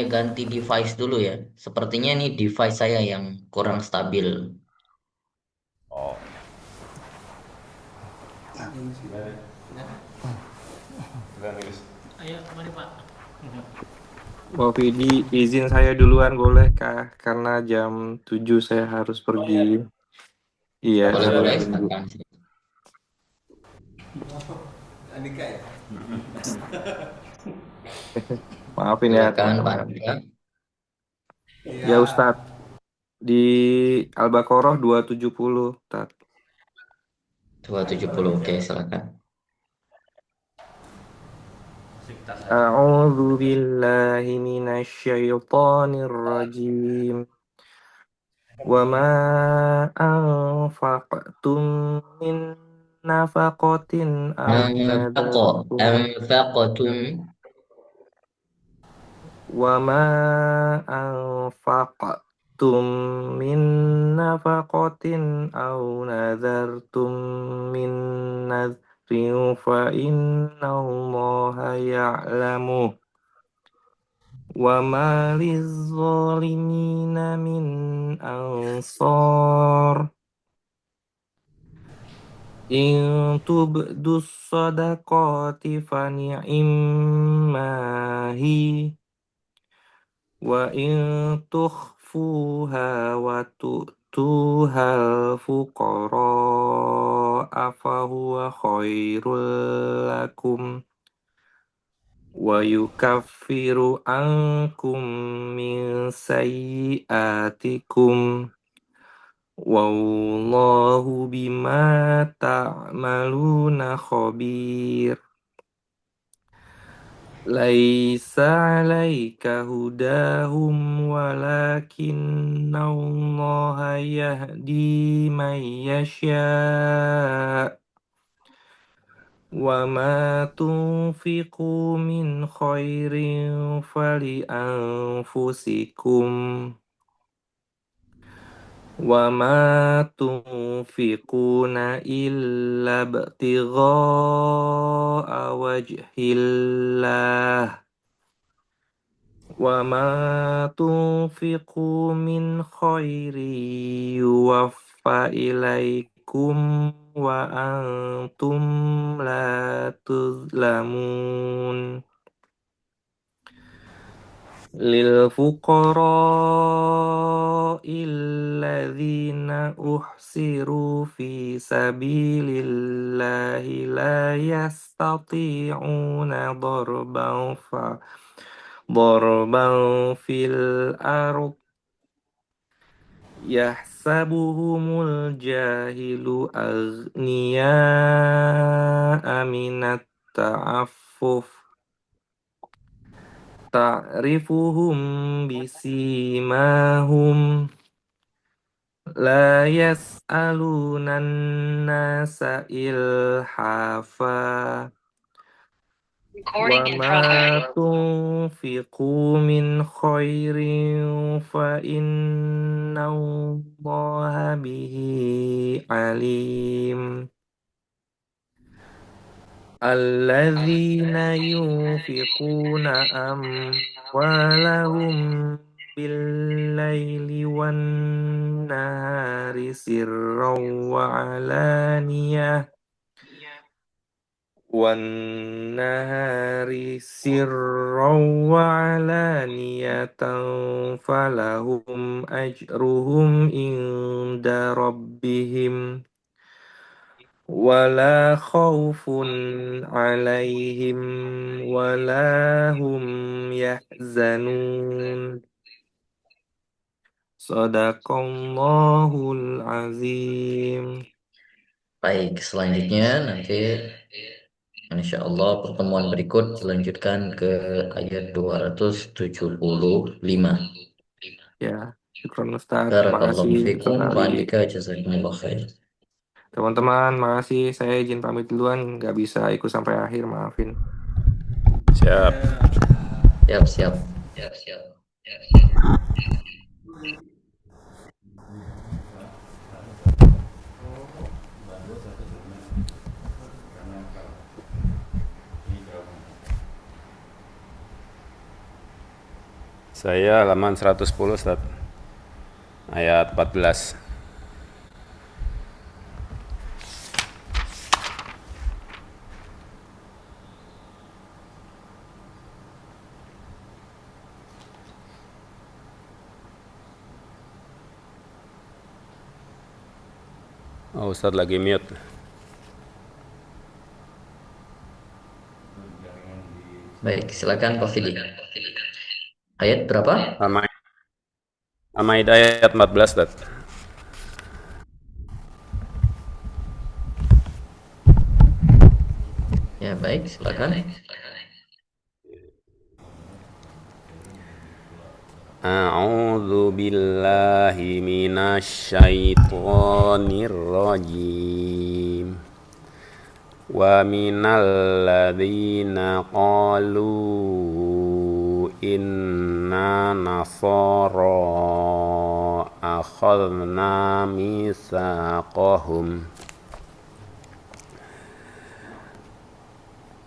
ganti device dulu ya. Sepertinya nih device saya yang kurang stabil. Oh, Ini sih. Mau Vidi, izin saya duluan bolehkah? Karena jam 7 saya harus pergi. Iya, Boleh harus boleh nunggu. silakan. Andika ya? Maafin ya Silakan Pak teman-teman. Andika. Ya Ustadz, di Al-Baqarah 270, Ustadz. 270. Oke, silakan. A'udzu billahi minasyaitonir rajim. Wa ma anfaqtum min nafaqatin aw nadartum Anfaqatum. wa ma anfaqtum min nafaqatin aw nadartum min nadrin fa innallaha ya'lamu وما للظالمين من أنصار إن تبدوا الصدقات فنعما هي وإن تخفوها وتؤتوها الفقراء فهو خير لكم ويكفر عنكم من سيئاتكم والله بما تعملون خبير ليس عليك هداهم ولكن الله يهدي من يشاء وما تنفقوا من خير فلأنفسكم وما تنفقون إلا ابتغاء وجه الله وما تنفقوا من خير يوفى إليكم وأنتم لا تظلمون للفقراء الذين أحصروا في سبيل الله لا يستطيعون ضربا في الأرض يحسبهم الجاهل أغنياء من التعفف تعرفهم بسيماهم لا يسألون الناس إلحافا وما تنفقوا من خير فإن الله به عليم الذين ينفقون أموالهم بالليل والنهار سرا وعلانية فلهم أجرهم عند ربهم ولا خوف عليهم ولا هم يحزنون Sadaqallahul azim. Baik, selanjutnya nanti insya Allah pertemuan berikut dilanjutkan ke ayat 275. Ya, syukron Ustaz. Barakallahu Makasih Ustaz fikum wa Ali. andika jazakumullah khair. Teman-teman, makasih. Saya izin pamit duluan. Nggak bisa ikut sampai akhir, maafin. Siap. Siap. Saya halaman 110 Ustaz. Ayat 14. Oh, Ustaz lagi mute. Baik, silakan Pak Fidi. Ayat berapa? Al-Maidah ayat 14 Ustaz. Ya, baik, silakan. A'udzu billahi minasy syaithanir rajim. Wa minal ladzina qalu inna nasara akhadna mitsaqahum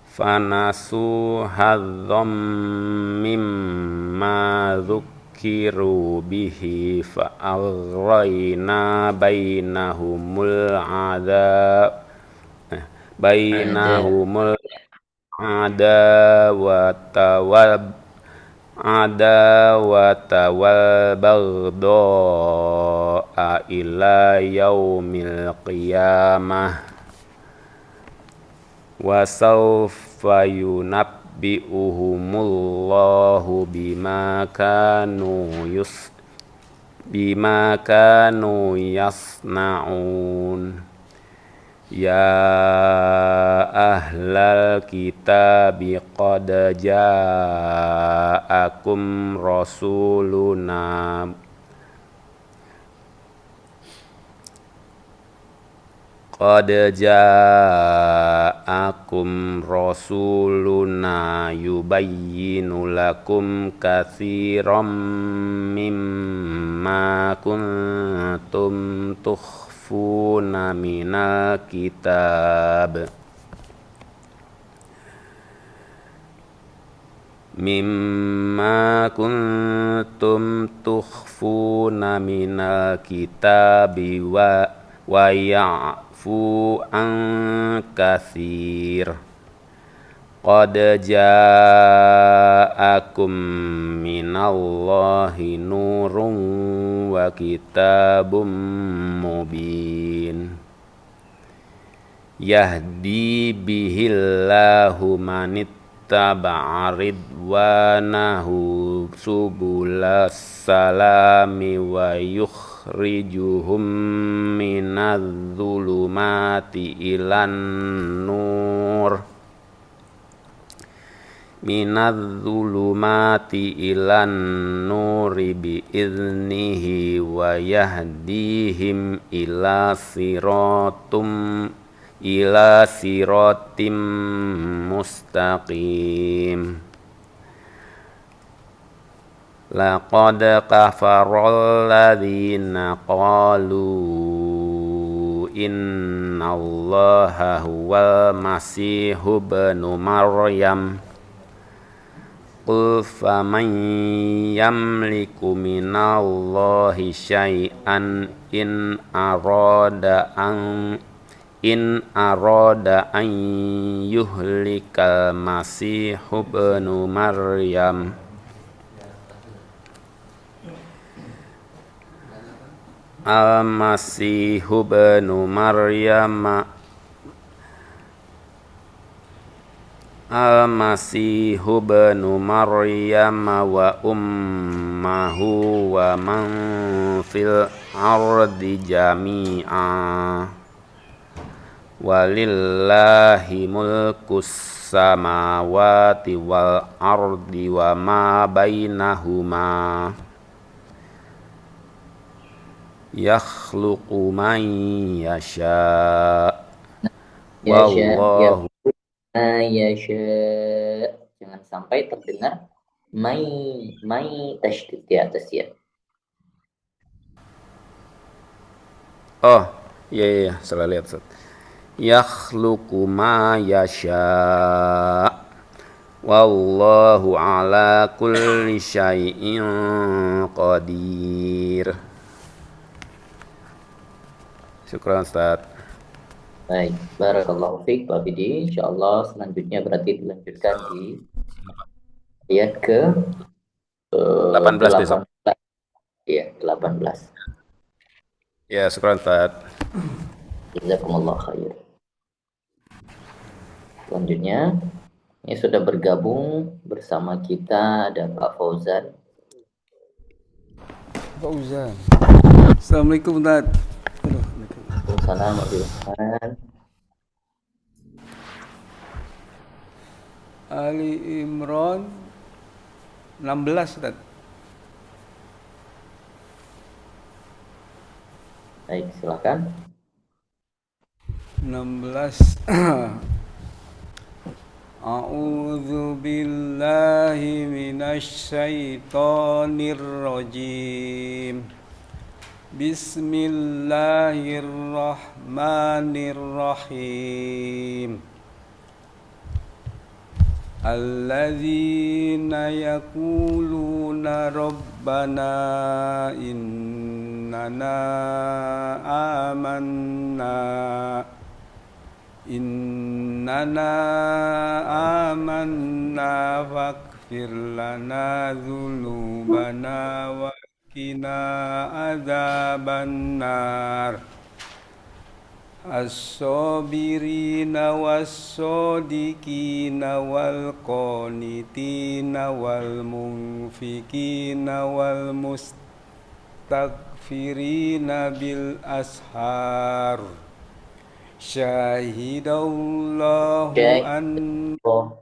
fanasu hadzam mimma ma dzukiru bihi fa'aghrayna bainahumul adab Ada. bainahumul adawata wal baghdha ila yaumil qiyamah wa sawfa yunabbi'uhumullahu bima kanu yasna'un. Ya ahlal kitabi qad ja'akum rasuluna yubayyinu lakum katsiran mimma kuntum tukhfuna minal kitab wa ya'fu an katsir. Qad ja'akum minallahi nurun wa kitabum mubin. Yahdi bihillahu manittaba'a ridwanahu subulas salami wa yukhrijuhum minadh-dhulumati ilan nur biiznihi wa yahdihim ila siratim mustaqim. Laqad kafaral ladzina qalu innallaha huwal masihu ibnu maryam. Qul faman yamliku minallahi syai'an in arada an yuhlikal masihu ibnu maryam al-masihu ibnu maryam wa ummuhu wa man fil ardi jami'a walillahi mulkus samawati wal ardi wa ma bainahuma yakhluqu man yasha wallahu Yasha. Jangan sampai terdengar mai tasydid di atas ya. Oh iya salah lihat Ustaz. Yakhluqu ma yasha wallahu ala kulli syai'in qadir. Syukran Ustaz. Baik, barakallahu fiik Pak Bidi. Insyaallah selanjutnya berarti dilanjutkan di ayat ke 18 besok. Iya, 18. Ya, syukran Ustaz. Jazakumullah khair. Selanjutnya, ini sudah bergabung bersama kita ada Pak Fauzan. Fauzan. Assalamualaikum Ustaz. Waalaikumsalam warahmatullahi. Ali Imran 16 Ustaz. Baik, silakan. 16 A'udzu billahi minasy syaithanir rajim. Bismillahirrahmanirrahim. Alladzina yaquluna rabbana innana amanna faghfir lana dzunubana wa qina adzabannar. As-sabirina was-sadiqina wal-qanitina wal-munfikina wal-mustaghfirina bil ashar. Syahidallahu an Oh,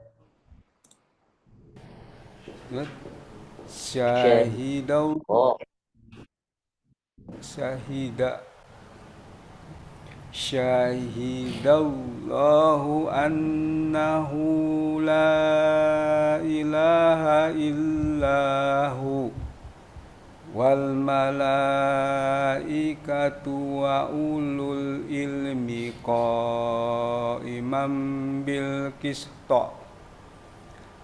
Syahidallahu oh, Syahida Syahidallahu annahu la ilaha illahu wal malaikatu wa ulul ilmi qaiman bil qista.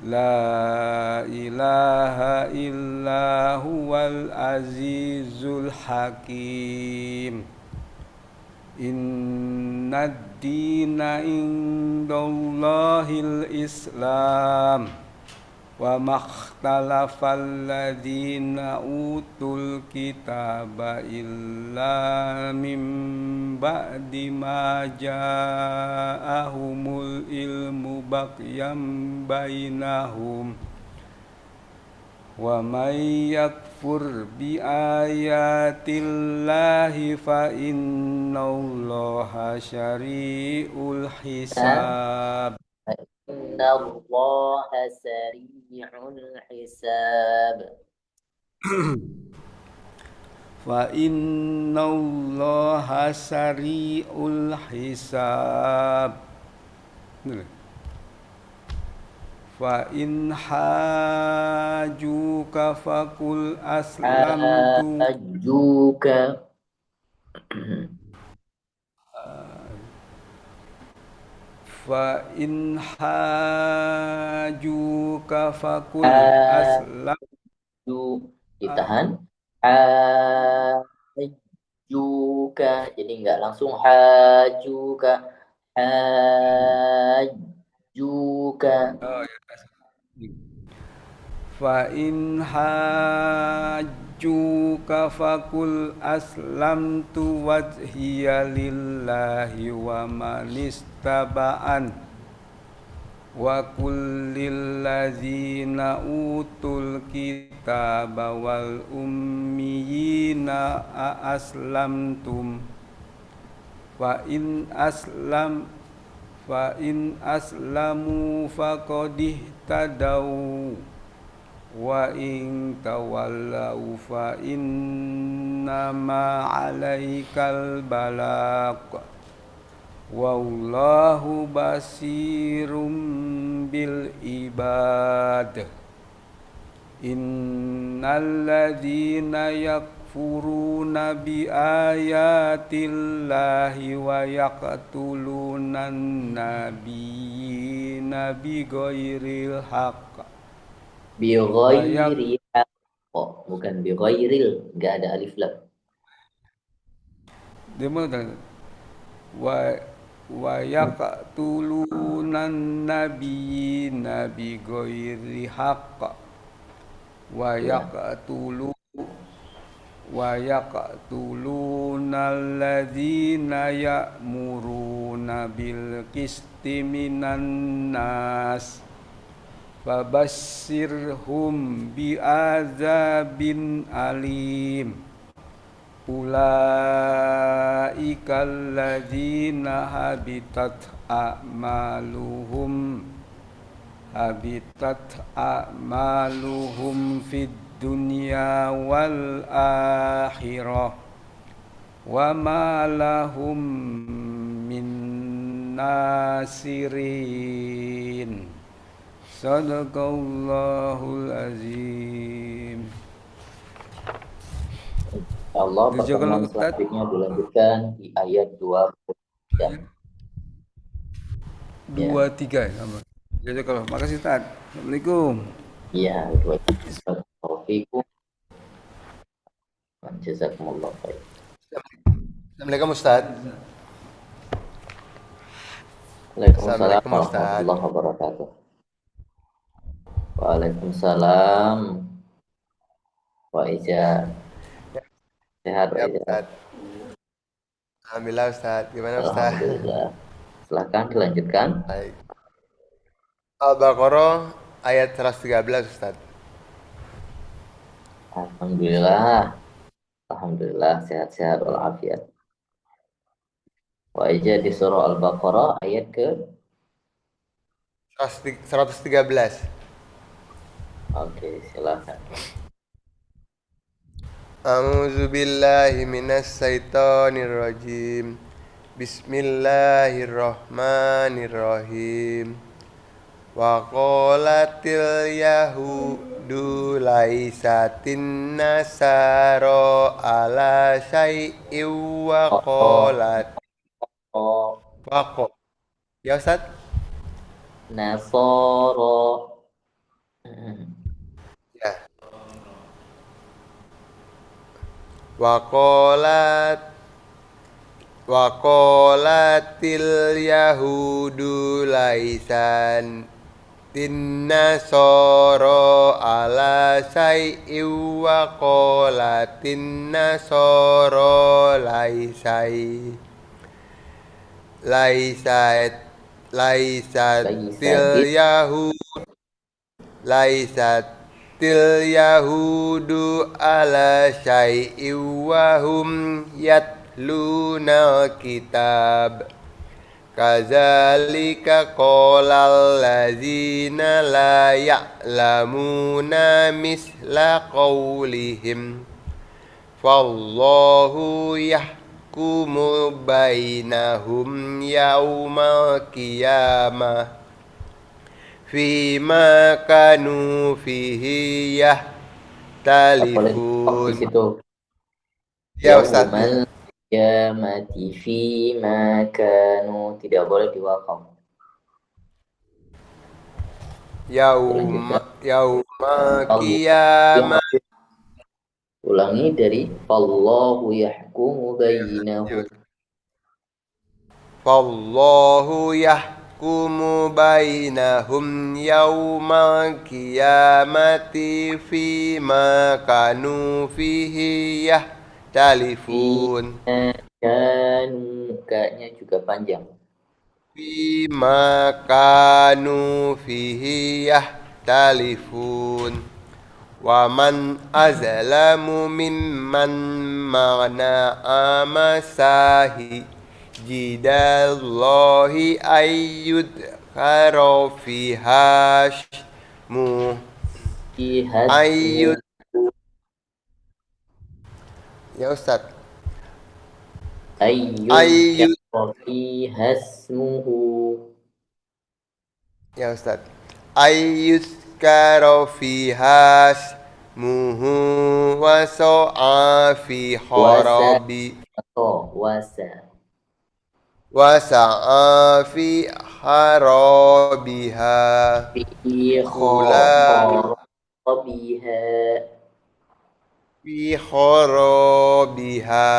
La ilaha illa huwal azizul hakim. Inna ad-dina indallahil Islam wa makhtalafal ladzina utul kitaba illa min ba'di ma ja'ahumul ilmu baghyan bainahum. Wa may yakfur bi ayatillahi fa innallaha syari'ul hisab. inna allaha sari'ul hisab. Fa innallaha syari'ul hisab. Fa in hajuka faqul aslamtu Hajuka. fa in hajuka faqul aslamtu Ditahan. Hajuka. Jadi nggak langsung hajuka. Hajuka. fa in hajjuka faqul aslamtu wajhiya lillahi wa man istaba'an wa kullil ladzina utul kitaba wal ummiyina aslamtum fa in aslamu faqad ihtadaw wa in tawallau fa innama 'alaikal balagh wallahu basirum bil ibad. Innal ladzina yakfuruna bi ayatillahi wa yaqtulunan nabiyyina bighairil haqq. Bighairi oh, bukan bighairil, enggak ada alif lam. Dia mana wa yaqtulunan nabiyyina bighairi haqq wa yaqtulunal ladzina ya'muruna bil qisti minan nas fabassirhum bi'adzabin alim. Ulaikal ladzina habitat a'maluhum fid dunya wal akhirah wa ma lahum min nasirin. Sadaqallahul azim. Allah Jazakallah pertemuan Ustaz. selanjutnya dilanjutkan di ayat 23. 23 ya. Jazakallah. Makasih Ustaz. Assalamualaikum. Iya, wafikum. Jazakumullah khair. Assalamualaikum Ustaz. Waalaikumsalam Assalamualaikum Ustaz. warahmatullahi wabarakatuh. Waalaikumsalam. Wa Ija. Sehat Wa Ya Ija. Ustaz. Alhamdulillah Ustaz. Gimana Ustaz? Alhamdulillah. Silahkan dilanjutkan. Baik. Al-Baqarah ayat 113 Ustaz. Alhamdulillah. Alhamdulillah sehat-sehat walafiat. Wa Ija di surah Al-Baqarah ayat ke 113. Oke, silakan. A'udzu billahi minas syaitonir rajim. Bismillahirrahmanirrahim. Wa qalatil yahudu laisatin nasara ala syai'in wa qalat Oh, wa Ya Ustaz? Nasoro. Ya. Waqalatil yahudu laisan tinnasoro ala syai'in wa qalatin nasoro laisatil yahudu ala syai'in wa hum yatluna kitab kadzalika qalal ladzina la ya'lamuna misla qaulihim fallahu yahkumu bainahum yaumal qiyamah fima kanu fihi Boleh yahtalifun. di situ. Ya Ustaz. Qiyamati fi ma kanu, tidak boleh diwakaf. Yauma qiyamah. Ulangi dari Fallahu yahkumu bainahum. Fallahu yahkumu bainahum yaumal qiyamati fima kanu fihi yahtalifun. Kanu, ka-nya juga panjang. Fima kanu fihi yahtalifun. Wa man azlamu mimman mana'a masajidallahi ayyudhkara fiha ismuhu Ya Ustaz. Ayyudhkara fiha ismuhu. Ya Ustaz. Ayyudhkara fiha ismuhu wa sa'a fi kharabi wa sa'a fi harabiha fi kharabiha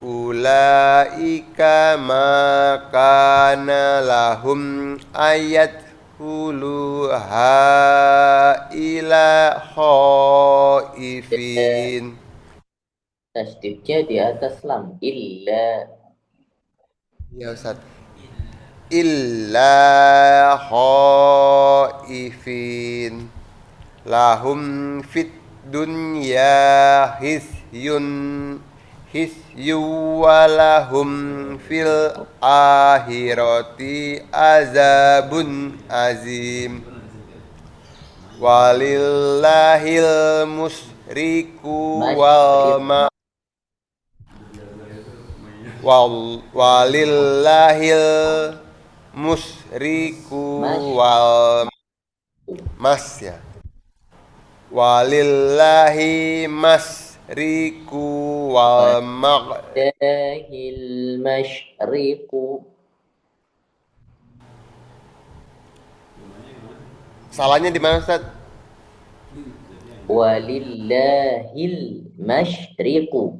ulaika ma kana lahum ayat huluha ila khaifin. Tasdidnya di atas lam. Illa. Ya Ustaz. Illa khaifin lahum fit dunya hisyun walahum fil akhirati azabun azim walillahil musriku walillahil musriku walillahi masriku wal Salahnya di mana Ustaz? Walillahil masyriqu.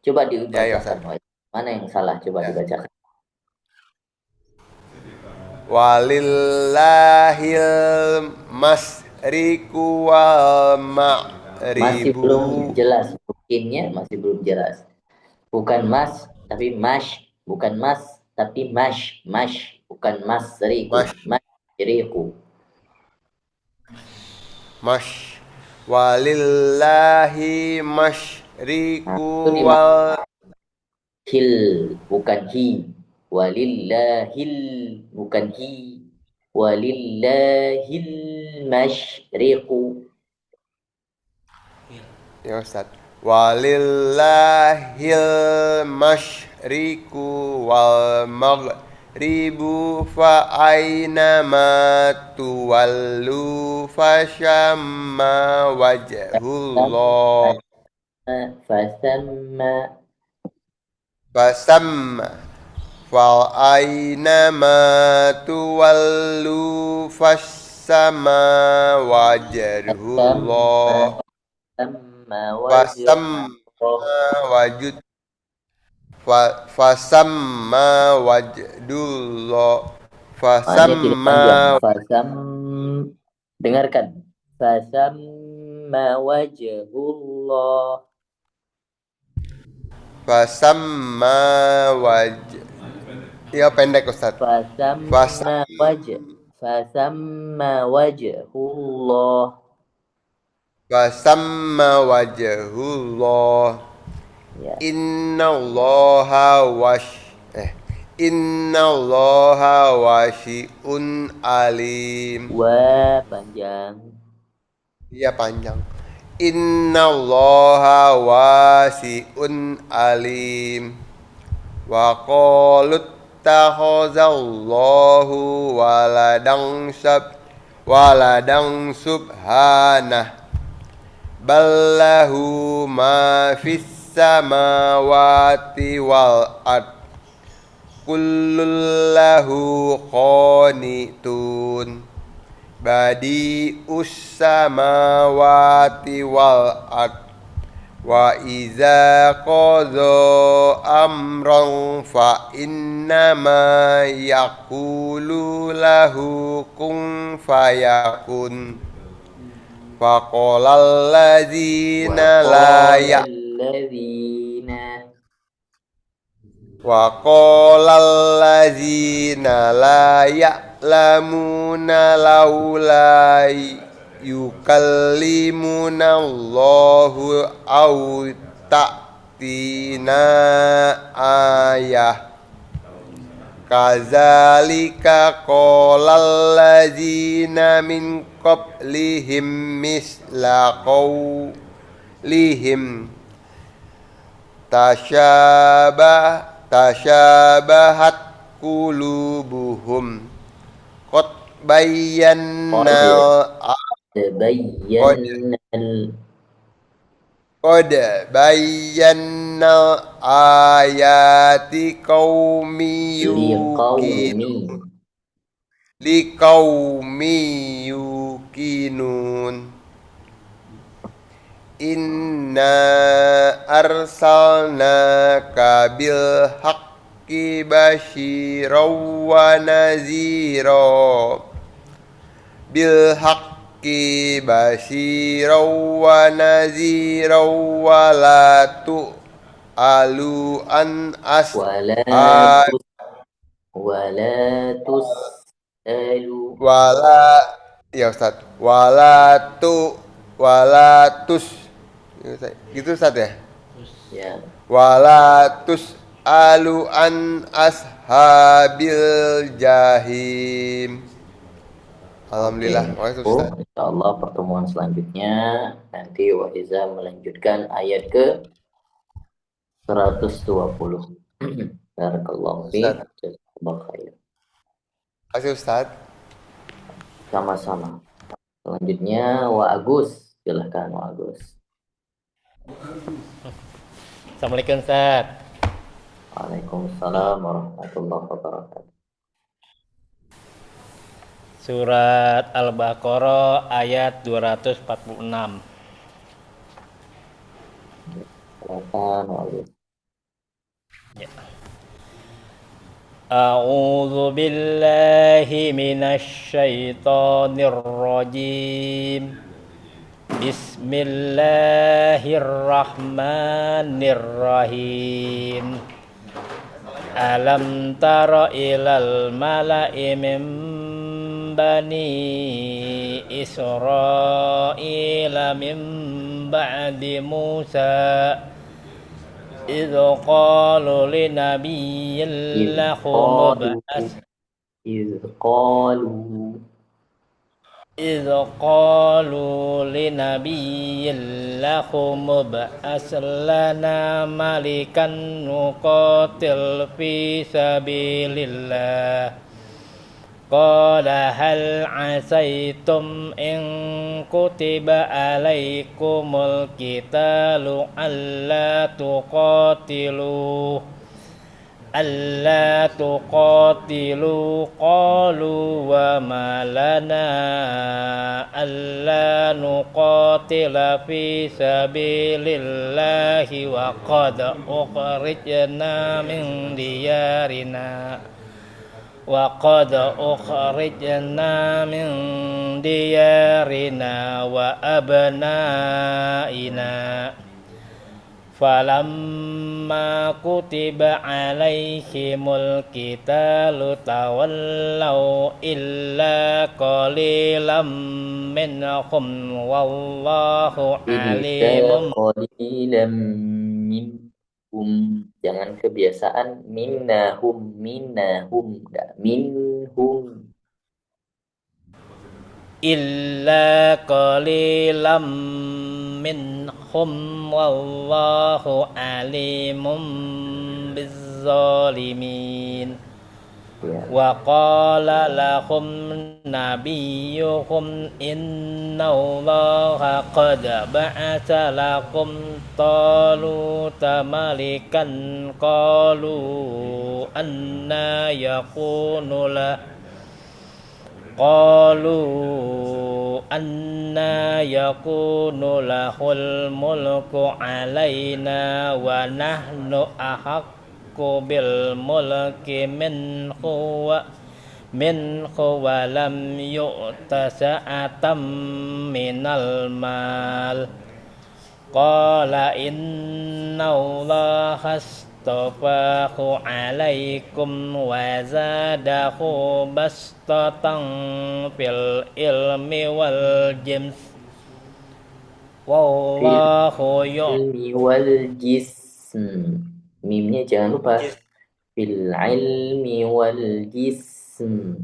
Coba Ya Ustaz. dibacakan. Mana yang salah? Coba Ya. dibacakan. Walillahil masyriqu wal Masih belum maghribu. jelas. Mungkinnya masih belum jelas. Bukan mas, tapi mash. Bukan mas, tapi mash. Mash. Bukan masriku. Masyriqu. Walillahi masyriqu wal Hil, bukan hi. Walillahil, bukan hi. Walillahil masyriqu. Ya Ustaz. Walillahil masyriqu wal maghribu fa aynama tuwallu fasyamma wajhullah. Fasamma. Fasamma fa aynama tuwallu fasyamma wajhullah. Fasamma wajud fasamma wajdullah fasamma Fasam, dengarkan. Fasamma wajhullah. fasamma ya pendek Ustaz. Fasamma wajhullah. Fasamma wajhullah. Ya. Innallaha wasi'un alim. Wa panjang. Iya panjang. Innallaha wasi'un alim. Wa qalut takhazallahu waladan subhanah. Ballahu ma fis samawati wal ard. Kullun lahu qanitun. Badi'us samawati wal ard. Wa iza qadha amran fa innama yaqulu lahu kun fayakun. Faqalal ladzina la ya'lamuna laula yukallimuna Allahu aw ta'tina ayah. Kazalika qalal ladzina min qablihim misla qawlihim tashabahat qulubuhum qad bayyana ayati liqaumi yuqinun. Inna arsalnaka bil haqqi basyiran wa nazira. Bil haqqi basyiran wa nazira wa la tu'alu an ya Ustaz. Gitu Ustaz ya? Ya. Walatus alu an ashabil jahim. Alhamdulillah. Ustaz. Insyaallah pertemuan selanjutnya nanti Waiza melanjutkan ayat ke 120. Barakallahu fiik. Jazakallahu khair. Terima kasih Ustaz. Sama-sama. Selanjutnya Wa Agus, silahkan Wa Agus. Assalamualaikum Ustaz. Waalaikumsalam warahmatullahi wabarakatuh. Surat Al-Baqarah ayat 246. Silakan Walid. A'udzu billahi minasy syaithanir rajim. Bismillahirrahmanirrahim. Alam tara ilal mala'i min bani Israila min ba'di Musa idh qalu li nabiyyin إذ lahum قالوا إذ قالوا إذ قالوا لنبي لهم ابعث لنا ملكا نقاتل في سبيل الله قال هل عسيتم إن كتب عليكم القتال ألا تقاتلوا قالوا وما لنا ألا نقاتل في سبيل الله وقد أخرجنا من ديارنا وأبنائنا فلما كتب عليهم القتال تولوا إلا قليلا منهم والله عليم. إلا قليلا منهم, jangan kebiasaan minnahum enggak minhum. إلا قليلا منهم والله عليم بالظالمين. وقال لهم نبيهم إن الله قد بعث لكم طالوت ملكا قالوا أنى يكون له الملك علينا ونحن أحق بالملك منه ولم يؤت سعة من المال قال إن الله اصطفاه عليكم وزاده بسطة في العلم والجنس والله ilmi wal jism, mimnya jangan lupa, fil ilmi wal jism.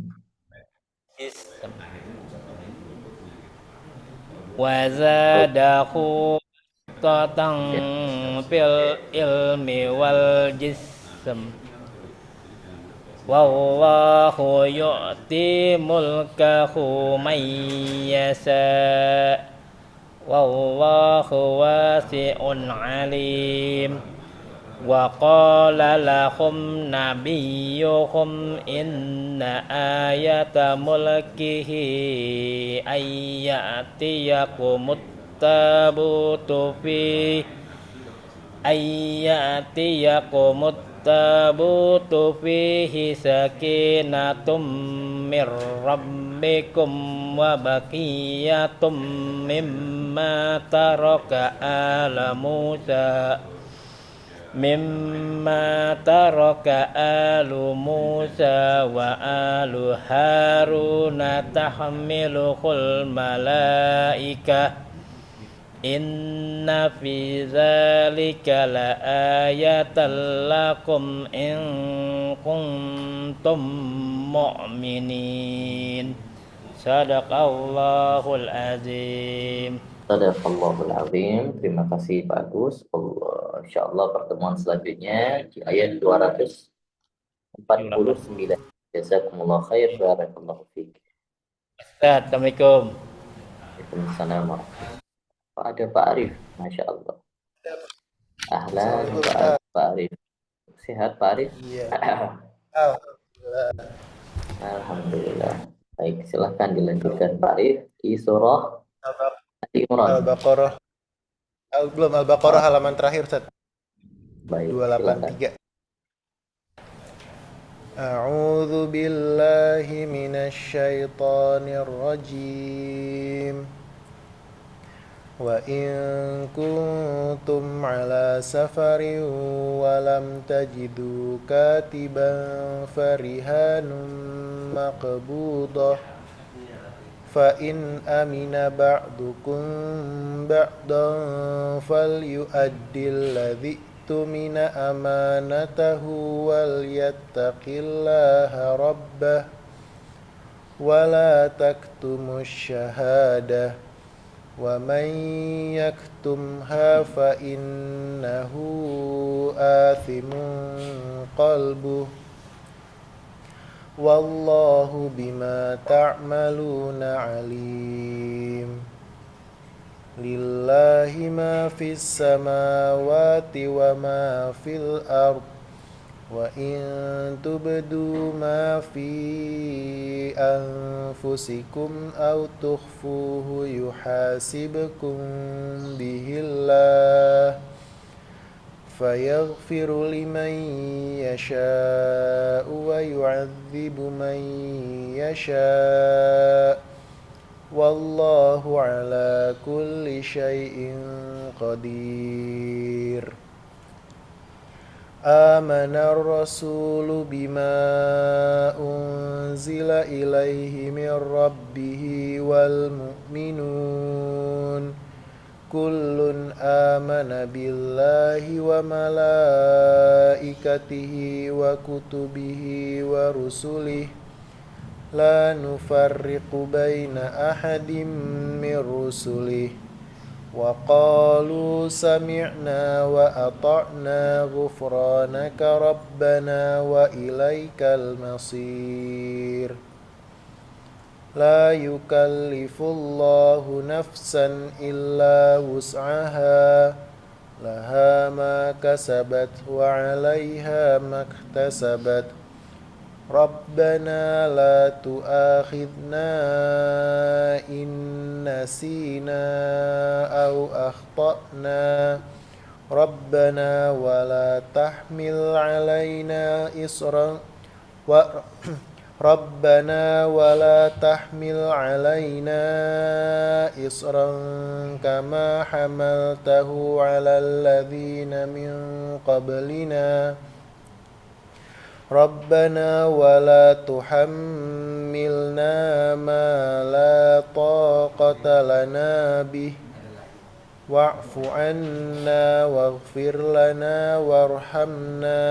وزاده بسطة في العلم والجسم والله يؤتي ملكه من يشاء والله واسع عليم. وقال لهم نبيهم إن آية ملكه أن يأتيكم التابوت فيه سكينة من ربكم وبقية مما ترك آل موسى وآل هارون تحمله الملائكة إن في ذلك لآية لكم إن كنتم مؤمنين. Sadaqallahul azim. Sadaqallahul azim. Terima kasih Pak Agus. Insyaallah pertemuan selanjutnya di ayat 249. Jazakumullah khair, barakallahu fiik. Assalamualaikum. Waalaikumsalam warahmatullahi. Ada Pak Arif, Masya Allah. Ahlan Pak Arif. Sehat Pak Arif? Iya. Alhamdulillah. Alhamdulillah. Baik, silahkan dilanjutkan Pak Arif di surah Al- Ali Imran. Al-Baqarah. Belum Al-Baqarah halaman terakhir, Ustaz. Baik, silakan. 283. A'udzu billahi minasyaitonir rajim. وإن كنتم على سفر ولم تجدوا كاتبا فرهان مقبوضة فإن أمن بعضكم بعضا فليؤدي الذي اؤتمن أمانته وليتق الله ربه ولا تكتموا الشهادة ومن يكتمها فإنه آثم قلبه والله بما تعملون عليم لله ما في السماوات وما في الأرض وإن تبدوا ما في أنفسكم أو تخفوه يحاسبكم به الله فيغفر لمن يشاء ويعذب من يشاء والله على كل شيء قدير آمن الرسول بما أنزل إليه من ربه والمؤمنون كل آمن بالله وملائكته وكتبه ورسله لا نفرق بين أحد من رسله وقالوا سمعنا وأطعنا غفرانك ربنا وإليك المصير لا يكلف الله نفسا إلا وسعها لها ما كسبت وعليها ما اكتسبت ربنا لا تؤاخذنا إن نسينا أو أخطأنا ربنا ولا تحمل علينا إصرا ربنا ولا تحمل علينا إصرا كما حملته على الذين من قبلنا ربنا ولا تحملنا ما لا طاقة لنا به واعف عنا واغفر لنا وارحمنا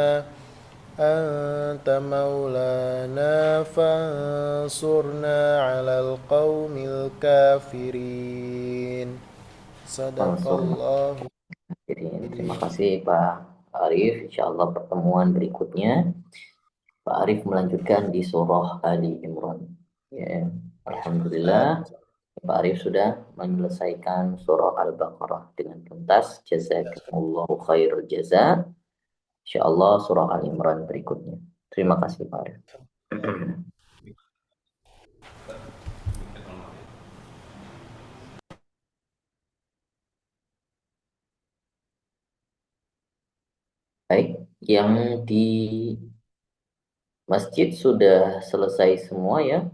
أنت مولانا فانصرنا على القوم الكافرين صدق الله. Jadi, terima kasih Pak Arif. Insya Allah pertemuan berikutnya Pak Arif melanjutkan di surah Ali Imran. Ya, Alhamdulillah Pak Arif sudah menyelesaikan surah Al-Baqarah dengan tuntas. Jazakumullahu khairul jaza. Insya Allah surah Al Imran berikutnya. Terima kasih Pak Arif. Baik, yang di masjid sudah selesai semua ya.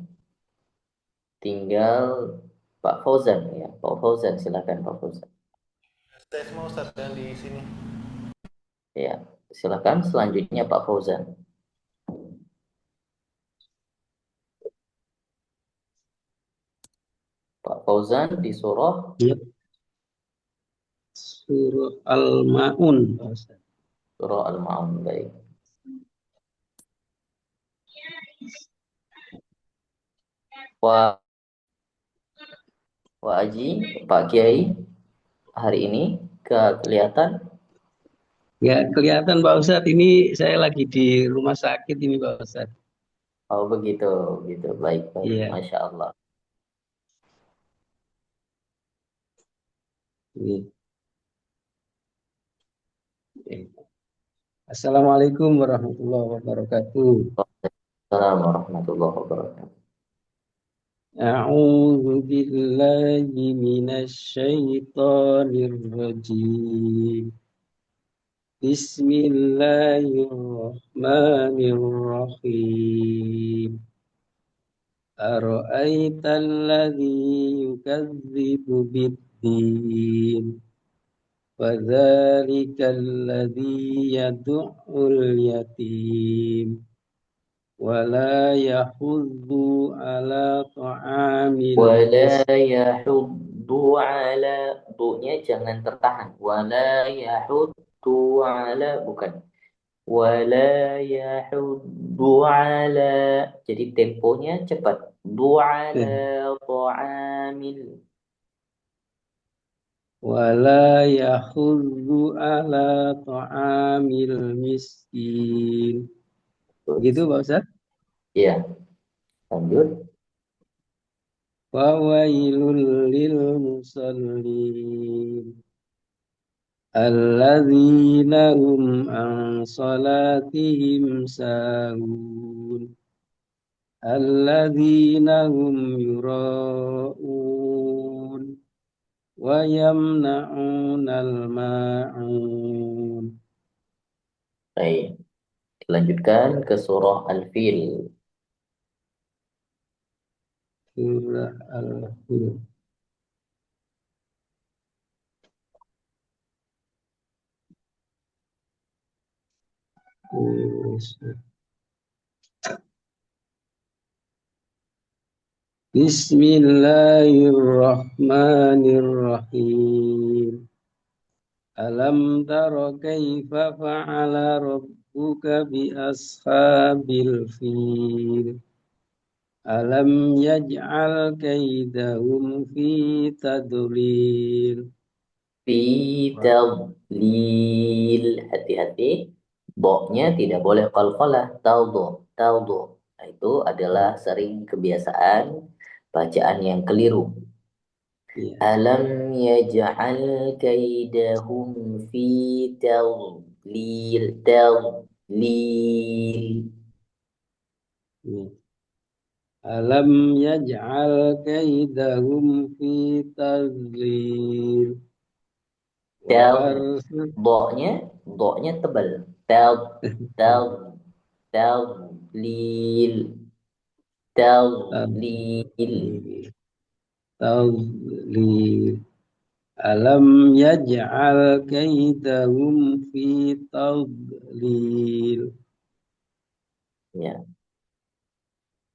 Tinggal Pak Fauzan ya. Pak Fauzan, silakan Pak Fauzan. Saya semua Ustaz yang di sini. Ya, silakan selanjutnya Pak Fauzan. Pak Fauzan di surah Surah Al-Ma'un. surah Al-Ma'un. Baik. Pak Haji, Pak Kiai, hari ini kelihatan? Ya, kelihatan Pak Ustadz, ini saya lagi di rumah sakit ini Pak Ustadz. Oh begitu, gitu. Baik, baik. Iya. Masya Allah. Iya. Assalamualaikum warahmatullahi wabarakatuh. Assalamualaikum warahmatullahi wabarakatuh. أعوذ بالله من الشيطان الرجيم بسم الله الرحمن الرحيم أرأيت الذي يكذب بالدين فذلك الذي يدع اليتيم ولا يحض على طعام Wala المسكين. yahuddu ala, dunya jangan tertahan. Wala yahuddu ala, bukan. Wala yahuddu ala. Jadi temponya cepat. Du'ala ta'amil. ولا يحض على طعام المسكين. Gitu Pak Ustaz. Ya, lanjut. فويل للمصلين الذين هم عن صلاتهم ساهون الذين هم يراءون ويمنعون الماعون. Baik, lanjutkan ke surah Al-Fil. Surah Al-Fil. Bismillahirrahmanirrahim. Alam tara kaifa fa'ala rabbuka bi ashabil fil. Alam yaj'al kaidahum fi tadlil. Fi tadlil. Hati-hati. Boknya tidak boleh qalqalah. Tawdu. Tawdu. Nah, itu adalah sering kebiasaan bacaan yang keliru. Ya. Alam yaj'al kaidahum fi tadlil. Tadlil. Alam yaj'al kaidahum fi tadlil. Doknya tebal. Tadlil. Tadlil. Alam yaj'al kaidahum fi tadlil. Ya.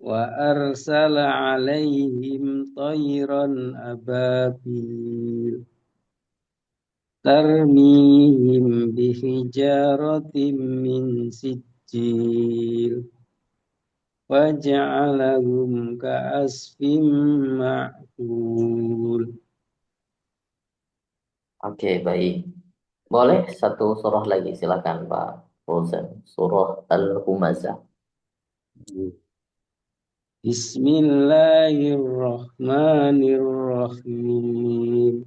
Wa arsala alaihim tayran ababil. Tarmihim bihijaratin min sijil. Waja'alahum ka'asfim ma'kul. Oke, baik. Boleh satu surah lagi, silakan Pak Fauzan. Surah Al-Humazah. Bismillahirrahmanirrahim.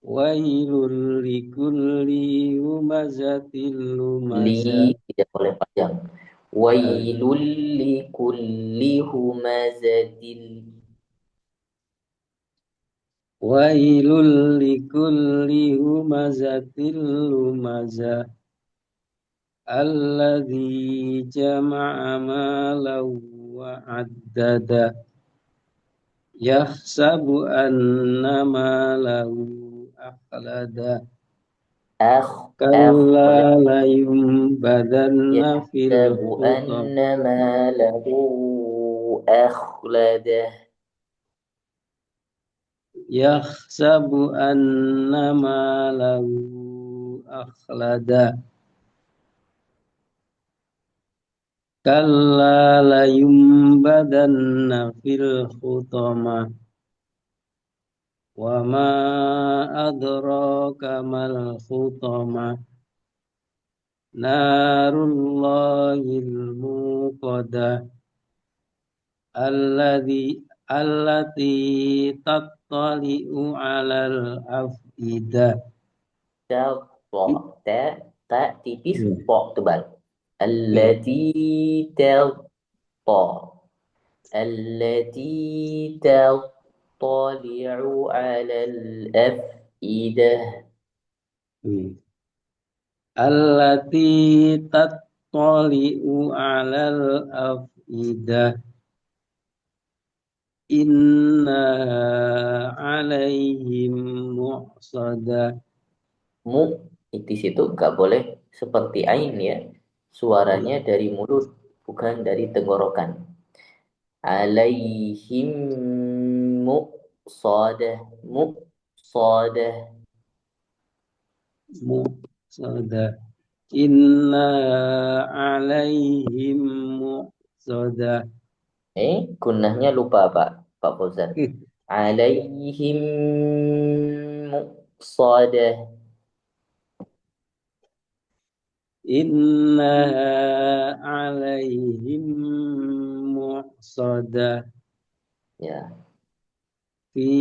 Wailul likulli humazatil lumazah. Tidak boleh panjang. Wailul likulli humazatil. Wailul likulli humazatil lumazah. Alladzi jama'a malan wa addada. Yahsabu anna malahu akhlada. Kalla layumbadanna fil Yahsabu hutam. anna malahu akhladah. Yahsabu anna malahu akhlada. Kalla layumbadanna fil hutama. Wa ma adraka mal hutama. Narullahil muqadah. Allati tattali'u alal afidah. Ta tipis, po tebal. Allati ta. التي تطلع على الأفئدة. Allati tattali'u 'alal afidah. Inna 'alaihim mu'sadah. Mu di situ nggak boleh seperti ain ya. Suaranya dari mulut, bukan dari tenggorokan. Alaihim mu'sadah. Mu'sadah. Mu'sadah. Inna 'alaihim mu'sadah. Gunnahnya lupa Pak Fauzan. Alaihim mu'sadah. Inna 'alaihim mu'sadah. Ya. Fi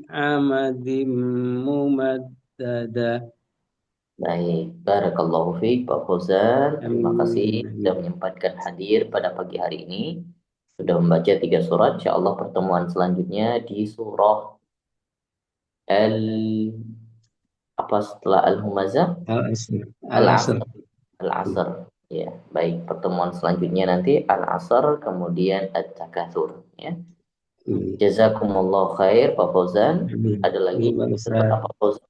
amadim mumaddadah. Baik, barakallahu fiik Pak Fauzan. Terima kasih Amin. sudah menyempatkan hadir pada pagi hari ini. Sudah membaca 3 surat. Insyaallah pertemuan selanjutnya di surah setelah Al-Humazah? Al-Asr. Al-Asr. Al-Asr. Ya, baik. Pertemuan selanjutnya nanti Al-Asr, kemudian At-Takatsur. Ya. Jazakumullah khair Pak Fauzan. Ada lagi setelah Pak Fauzan?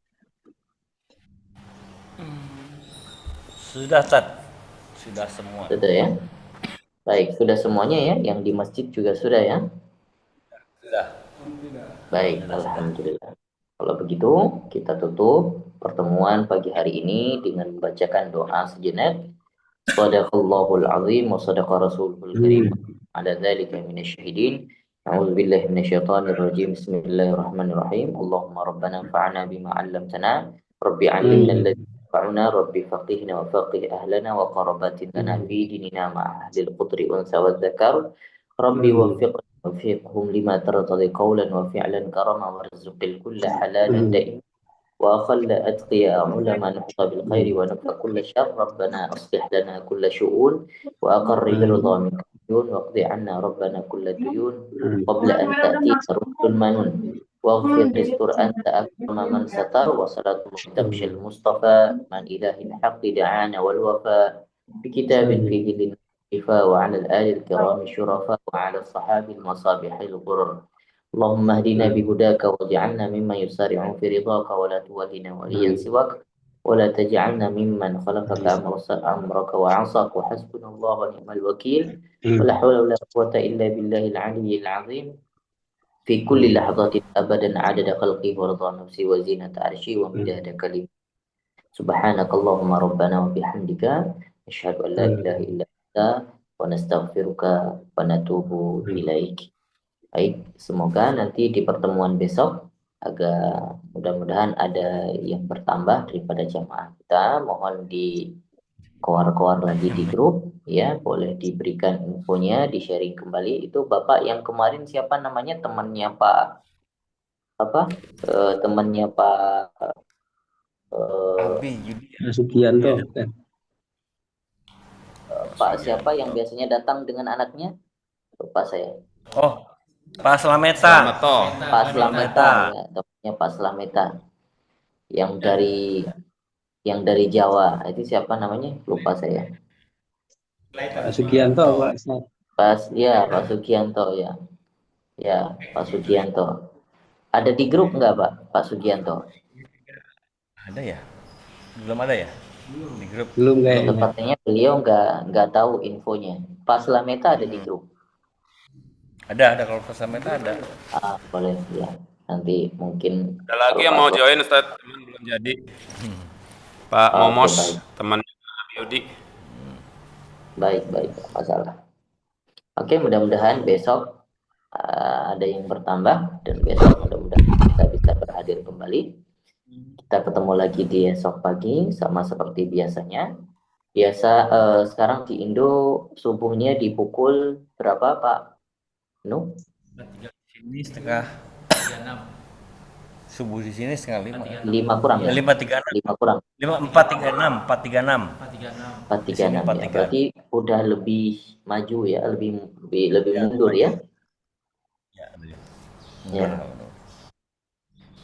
Sudah, Ustaz. Sudah semua. Sudah ya. Baik, sudah semuanya ya. Yang di masjid juga sudah ya. Sudah. Baik, alhamdulillah. Kalau begitu, kita tutup pertemuan pagi hari ini dengan membacakan doa sejenak. Shadaqallahul azim wa sadaqa rasulul karim. Ala dzalika minasyahidin. A'udzu billahi minasyaitonir rajim. Bismillahirrahmanirrahim. Allahumma rabbana anfa'na bima 'allamtana. Rabbi 'allimna alladhi yanfa'una. Rabbi faqihna wa faqih ahlana wa qarabatin lana fi dinina ma'a ahlil qudri unsa wa dzakar. Rabbi waffiqna وفقهم لما ترضى قولا وفعلا كرما وارزق الكل حلالا دائما وأخل أتقياء علما نحظى بالخير ونكفى كل شر. ربنا أصلح لنا كل شؤون وأقر برضا منك الديون واقض عنا ربنا كل الديون قبل أن تأتي رسل المنون واغفر استر أنت أكرم من ستر وصلاة تغشى المصطفى من إله الحق دعانا والوفاء بكتاب فيه للنفاء وعلى الآل الكرام الشرفاء وعلى الصحابة المصابيح الغرر. اللهم اهدنا بهداك واجعلنا ممن يسارع في رضاك ولا تولنا وليا سواك ولا تجعلنا ممن خلفك أمرك وعصاك وحسبنا الله ونعم الوكيل ولا حول ولا قوة إلا بالله العلي العظيم في كل لحظة أبدا عدد خلقي ورضا نفسي وزينة عرشي ومداد كلمة. سبحانك اللهم ربنا وبحمدك نشهد أن لا إله إلا أنت ونستغفرك ونتوب إليك. Baik, semoga nanti di pertemuan besok agak mudah-mudahan ada yang bertambah daripada jamaah kita. Mohon di koar-koar lagi di grup ya, boleh diberikan infonya, di-sharing kembali. Itu Bapak yang kemarin siapa namanya, temannya Pak temannya Pak Sugianto kan. Pak siapa yang biasanya datang dengan anaknya? Lupa saya. Oh, Pak Slameta. Pak Slameta ya, temannya Pak Slameta yang dari Jawa. Itu siapa namanya? Lupa saya. Pak Sugianto, Pak. Pak Sugianto ya. Ya, Pak Sugianto. Ada di grup enggak, Pak Sugianto? Ada ya? Belum ada ya? Di grup. Belum kayaknya. Sepertinya beliau enggak tahu infonya. Pak Slameta ada di grup. Ada kalau Pak Slameta ada. Boleh ya. Nanti mungkin Ada lagi yang mau join Ustaz, teman belum jadi. Pak Momos, teman Yudi. Baik, masalah. Oke, mudah-mudahan besok ada yang bertambah dan besok mudah-mudahan kita bisa berhadir kembali. Kita ketemu lagi di esok pagi sama seperti biasanya. Sekarang di Indo subuhnya di pukul berapa, Pak? Sini setengah Subuh di sini setengah 5. 5 kurang ya? 5.36. 5 kurang. 4.36. 4.36. 436 ya. 4.36. Berarti udah lebih maju ya, lebih mundur ya. Ya.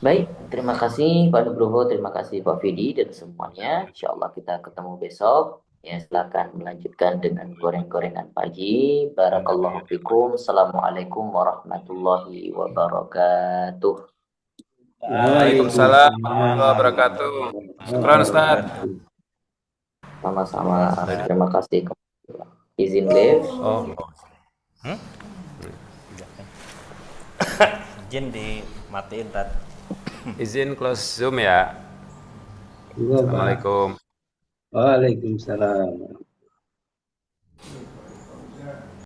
Baik, terima kasih Pak Nugroho, terima kasih Pak Vidi dan semuanya. Insya Allah kita ketemu besok. Ya, silakan melanjutkan dengan goreng-gorengan pagi. Barakallahu fikum. Assalamualaikum warahmatullahi wabarakatuh. Waalaikumsalam warahmatullahi wabarakatuh. Syukran Ustaz. Sama-sama. Terima kasih. Izin live. Oh, Izin dimatiin Tat. izin close Zoom ya. Iya, Pak. Assalamualaikum. Waalaikumsalam.